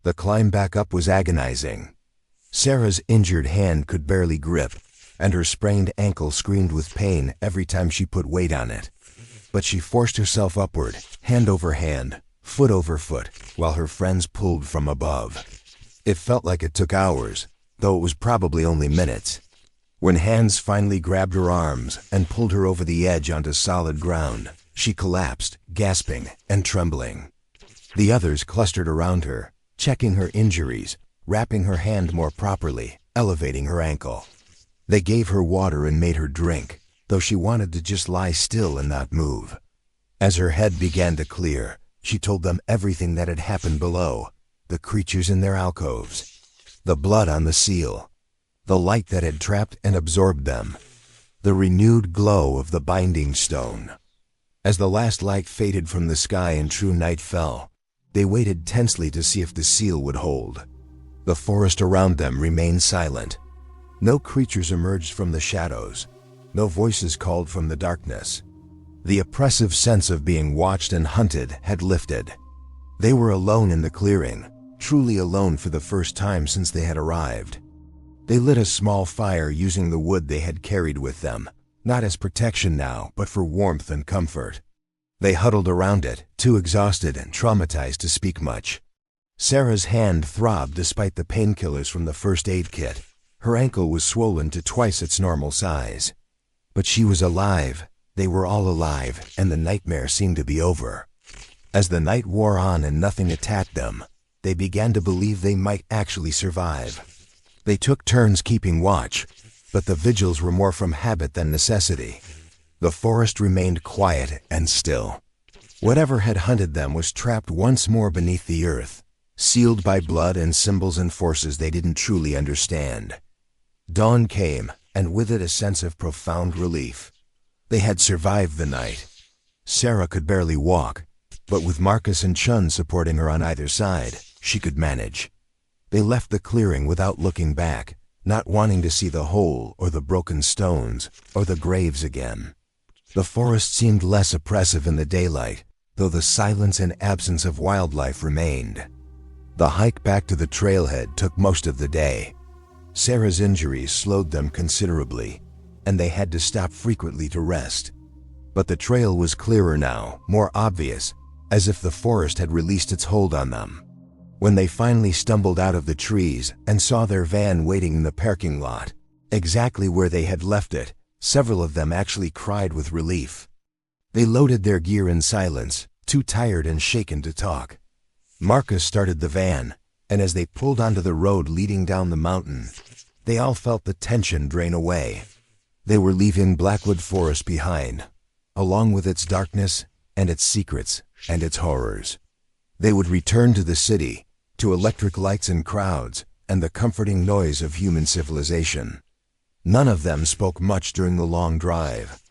The climb back up was agonizing. Sarah's injured hand could barely grip, and her sprained ankle screamed with pain every time she put weight on it. But she forced herself upward, hand over hand, foot over foot, while her friends pulled from above. It felt like it took hours, though it was probably only minutes. When hands finally grabbed her arms and pulled her over the edge onto solid ground, she collapsed, gasping and trembling. The others clustered around her, checking her injuries, wrapping her hand more properly, elevating her ankle. They gave her water and made her drink, though she wanted to just lie still and not move. As her head began to clear, she told them everything that had happened below, the creatures in their alcoves, the blood on the seal, the light that had trapped and absorbed them, the renewed glow of the binding stone. As the last light faded from the sky and true night fell, they waited tensely to see if the seal would hold. The forest around them remained silent. No creatures emerged from the shadows. No voices called from the darkness. The oppressive sense of being watched and hunted had lifted. They were alone in the clearing, truly alone for the first time since they had arrived. They lit a small fire using the wood they had carried with them, not as protection now, but for warmth and comfort. They huddled around it, too exhausted and traumatized to speak much. Sarah's hand throbbed despite the painkillers from the first aid kit. Her ankle was swollen to twice its normal size. But she was alive. They were all alive, and the nightmare seemed to be over. As the night wore on and nothing attacked them, they began to believe they might actually survive. They took turns keeping watch, but the vigils were more from habit than necessity. The forest remained quiet and still. Whatever had hunted them was trapped once more beneath the earth, sealed by blood and symbols and forces they didn't truly understand. Dawn came, and with it a sense of profound relief. They had survived the night. Sarah could barely walk, but with Marcus and Chun supporting her on either side, she could manage. They left the clearing without looking back, not wanting to see the hole or the broken stones or the graves again. The forest seemed less oppressive in the daylight, though the silence and absence of wildlife remained. The hike back to the trailhead took most of the day. Sarah's injuries slowed them considerably, and they had to stop frequently to rest. But the trail was clearer now, more obvious, as if the forest had released its hold on them. When they finally stumbled out of the trees and saw their van waiting in the parking lot, exactly where they had left it, several of them actually cried with relief. They loaded their gear in silence, too tired and shaken to talk. Marcus started the van, and as they pulled onto the road leading down the mountain, they all felt the tension drain away. They were leaving Blackwood Forest behind, along with its darkness and its secrets and its horrors. They would return to the city, to electric lights and crowds, and the comforting noise of human civilization. None of them spoke much during the long drive.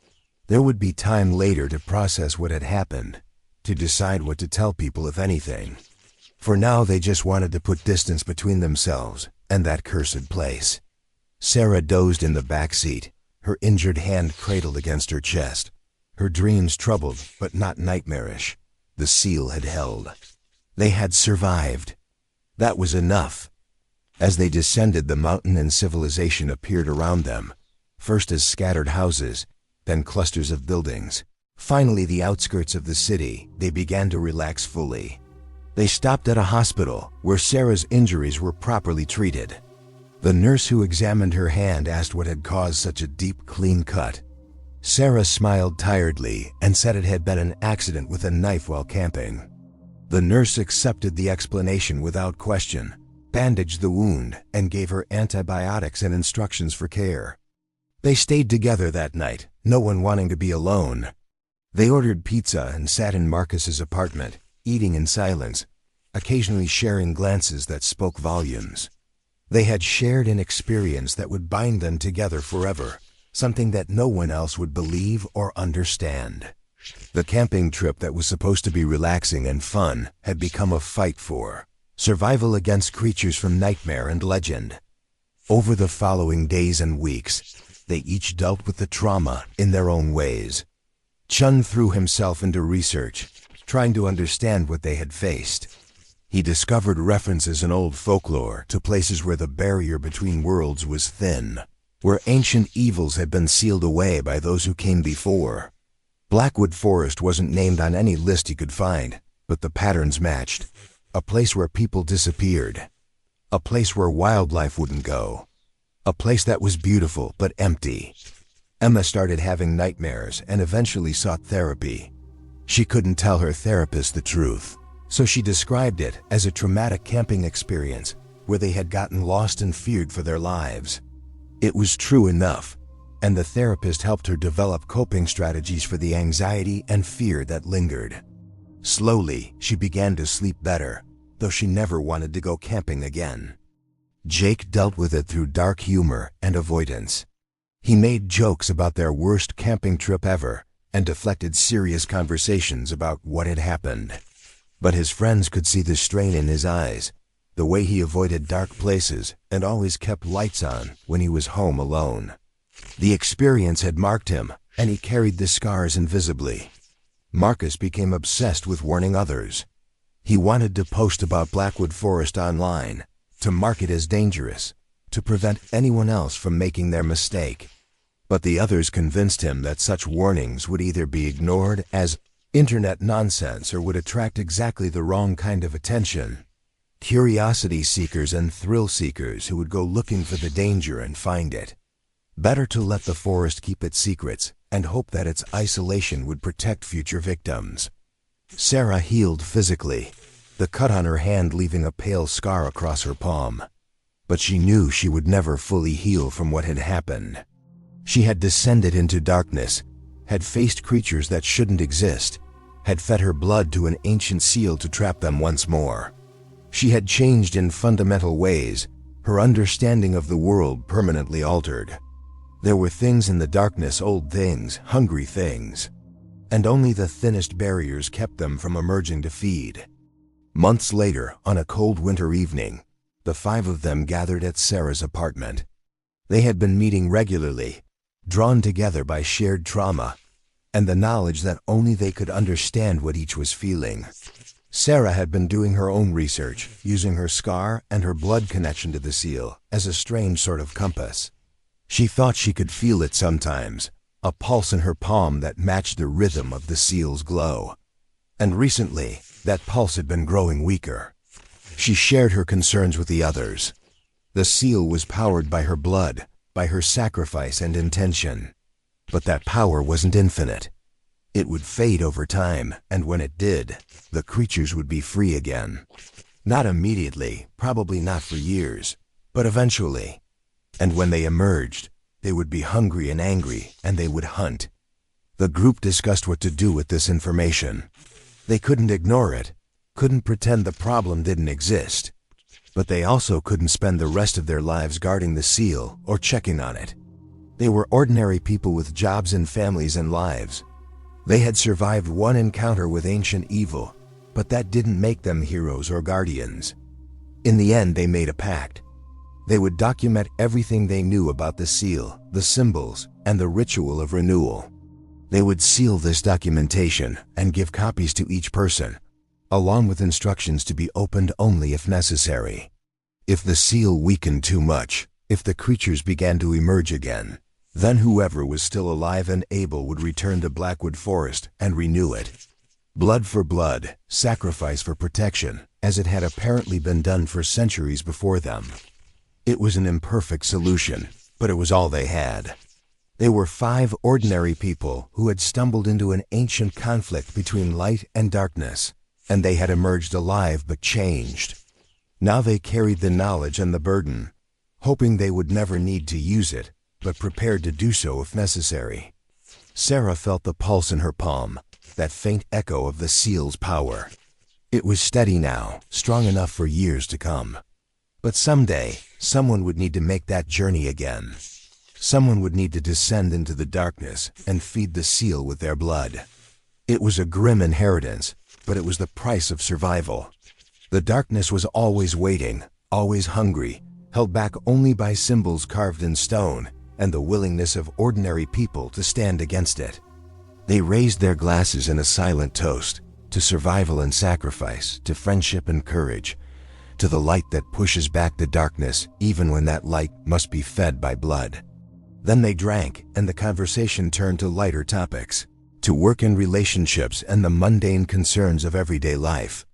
There would be time later to process what had happened, to decide what to tell people if anything. For now they just wanted to put distance between themselves and that cursed place. Sarah dozed in the back seat, her injured hand cradled against her chest. Her dreams troubled, but not nightmarish. The seal had held. They had survived. That was enough. As they descended, the mountain and civilization appeared around them, first as scattered houses, then clusters of buildings. Finally, the outskirts of the city, they began to relax fully. They stopped at a hospital where Sarah's injuries were properly treated. The nurse who examined her hand asked what had caused such a deep, clean cut. Sarah smiled tiredly and said it had been an accident with a knife while camping. The nurse accepted the explanation without question, bandaged the wound, and gave her antibiotics and instructions for care. They stayed together that night, no one wanting to be alone. They ordered pizza and sat in Marcus's apartment, eating in silence, occasionally sharing glances that spoke volumes. They had shared an experience that would bind them together forever, something that no one else would believe or understand. The camping trip that was supposed to be relaxing and fun had become a fight for survival against creatures from nightmare and legend. Over the following days and weeks, they each dealt with the trauma in their own ways. Chun threw himself into research, trying to understand what they had faced. He discovered references in old folklore to places where the barrier between worlds was thin, where ancient evils had been sealed away by those who came before. Blackwood Forest wasn't named on any list he could find, but the patterns matched. A place where people disappeared. A place where wildlife wouldn't go. A place that was beautiful but empty. Emma started having nightmares and eventually sought therapy. She couldn't tell her therapist the truth, so she described it as a traumatic camping experience where they had gotten lost and feared for their lives. It was true enough, and the therapist helped her develop coping strategies for the anxiety and fear that lingered. Slowly, she began to sleep better, though she never wanted to go camping again. Jake dealt with it through dark humor and avoidance. He made jokes about their worst camping trip ever and deflected serious conversations about what had happened. But his friends could see the strain in his eyes, the way he avoided dark places and always kept lights on when he was home alone. The experience had marked him, and he carried the scars invisibly. Marcus became obsessed with warning others. He wanted to post about Blackwood Forest online, to mark it as dangerous, to prevent anyone else from making their mistake. But the others convinced him that such warnings would either be ignored as internet nonsense or would attract exactly the wrong kind of attention. Curiosity seekers and thrill seekers who would go looking for the danger and find it. Better to let the forest keep its secrets and hope that its isolation would protect future victims. Sarah healed physically, the cut on her hand leaving a pale scar across her palm. But she knew she would never fully heal from what had happened. She had descended into darkness, had faced creatures that shouldn't exist, had fed her blood to an ancient seal to trap them once more. She had changed in fundamental ways, her understanding of the world permanently altered. There were things in the darkness, old things, hungry things, and only the thinnest barriers kept them from emerging to feed. Months later, on a cold winter evening, the five of them gathered at Sarah's apartment. They had been meeting regularly, drawn together by shared trauma, and the knowledge that only they could understand what each was feeling. Sarah had been doing her own research, using her scar and her blood connection to the seal as a strange sort of compass. She thought she could feel it sometimes, a pulse in her palm that matched the rhythm of the seal's glow. And recently, that pulse had been growing weaker. She shared her concerns with the others. The seal was powered by her blood, by her sacrifice and intention. But that power wasn't infinite. It would fade over time, and when it did, the creatures would be free again. Not immediately, probably not for years, but eventually. And when they emerged, they would be hungry and angry, and they would hunt. The group discussed what to do with this information. They couldn't ignore it, couldn't pretend the problem didn't exist. But they also couldn't spend the rest of their lives guarding the seal or checking on it. They were ordinary people with jobs and families and lives. They had survived one encounter with ancient evil, But that didn't make them heroes or guardians. In the end, they made a pact. They would document everything they knew about the seal, the symbols, and the ritual of renewal. They would seal this documentation and give copies to each person, along with instructions to be opened only if necessary. If the seal weakened too much, if the creatures began to emerge again, then whoever was still alive and able would return to Blackwood Forest and renew it. Blood for blood, sacrifice for protection, as it had apparently been done for centuries before them. It was an imperfect solution, but it was all they had. They were 5 ordinary people who had stumbled into an ancient conflict between light and darkness, and they had emerged alive but changed. Now they carried the knowledge and the burden, hoping they would never need to use it, but prepared to do so if necessary. Sarah felt the pulse in her palm, that faint echo of the seal's power. It was steady now, strong enough for years to come. But someday, someone would need to make that journey again. Someone would need to descend into the darkness and feed the seal with their blood. It was a grim inheritance, but it was the price of survival. The darkness was always waiting, always hungry, held back only by symbols carved in stone and the willingness of ordinary people to stand against it. They raised their glasses in a silent toast to survival and sacrifice, to friendship and courage, to the light that pushes back the darkness even when that light must be fed by blood. Then they drank, and the conversation turned to lighter topics, to work and relationships and the mundane concerns of everyday life.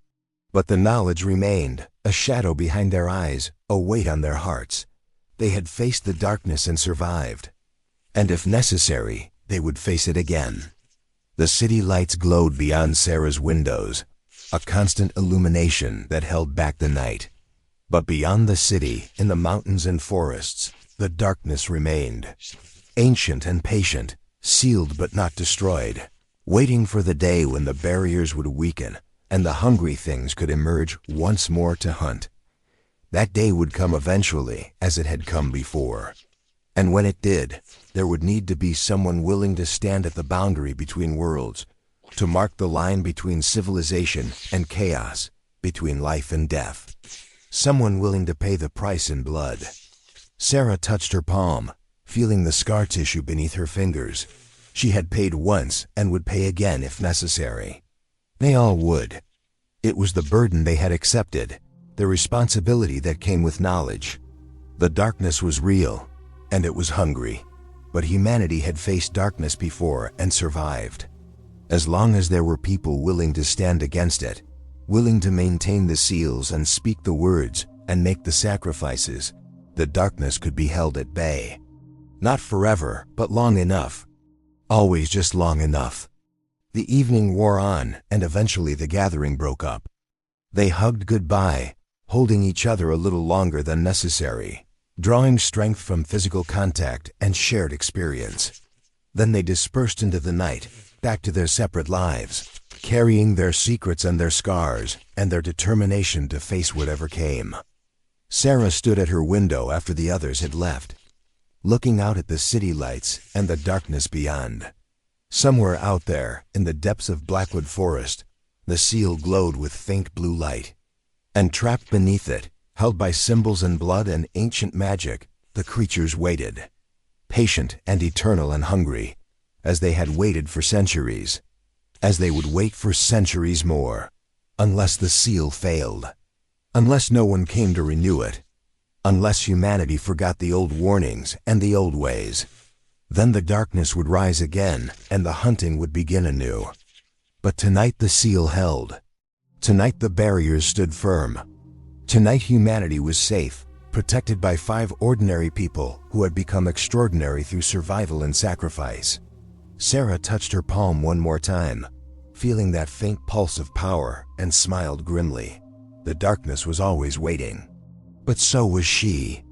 But the knowledge remained, a shadow behind their eyes, a weight on their hearts. They had faced the darkness and survived. And if necessary, they would face it again. The city lights glowed beyond Sarah's windows, a constant illumination that held back the night. But beyond the city, in the mountains and forests, the darkness remained, ancient and patient, sealed but not destroyed, waiting for the day when the barriers would weaken and the hungry things could emerge once more to hunt. That day would come eventually, as it had come before. And when it did, there would need to be someone willing to stand at the boundary between worlds, to mark the line between civilization and chaos, between life and death. Someone willing to pay the price in blood. Sarah touched her palm, feeling the scar tissue beneath her fingers. She had paid once and would pay again if necessary. They all would. It was the burden they had accepted, the responsibility that came with knowledge. The darkness was real, and it was hungry, but humanity had faced darkness before and survived. As long as there were people willing to stand against it, willing to maintain the seals and speak the words and make the sacrifices, the darkness could be held at bay. Not forever, but long enough. Always just long enough. The evening wore on, and eventually the gathering broke up. They hugged goodbye, holding each other a little longer than necessary, drawing strength from physical contact and shared experience. Then they dispersed into the night, back to their separate lives, carrying their secrets and their scars and their determination to face whatever came. Sarah stood at her window after the others had left, looking out at the city lights and the darkness beyond. Somewhere out there, in the depths of Blackwood Forest, the seal glowed with faint blue light. And trapped beneath it, held by symbols and blood and ancient magic, the creatures waited, patient and eternal and hungry, as they had waited for centuries, as they would wait for centuries more, unless the seal failed, unless no one came to renew it, unless humanity forgot the old warnings and the old ways. Then the darkness would rise again, and the hunting would begin anew. But tonight the seal held. Tonight the barriers stood firm. Tonight humanity was safe, protected by 5 ordinary people who had become extraordinary through survival and sacrifice. Sarah touched her palm one more time, feeling that faint pulse of power, and smiled grimly. The darkness was always waiting. But so was she.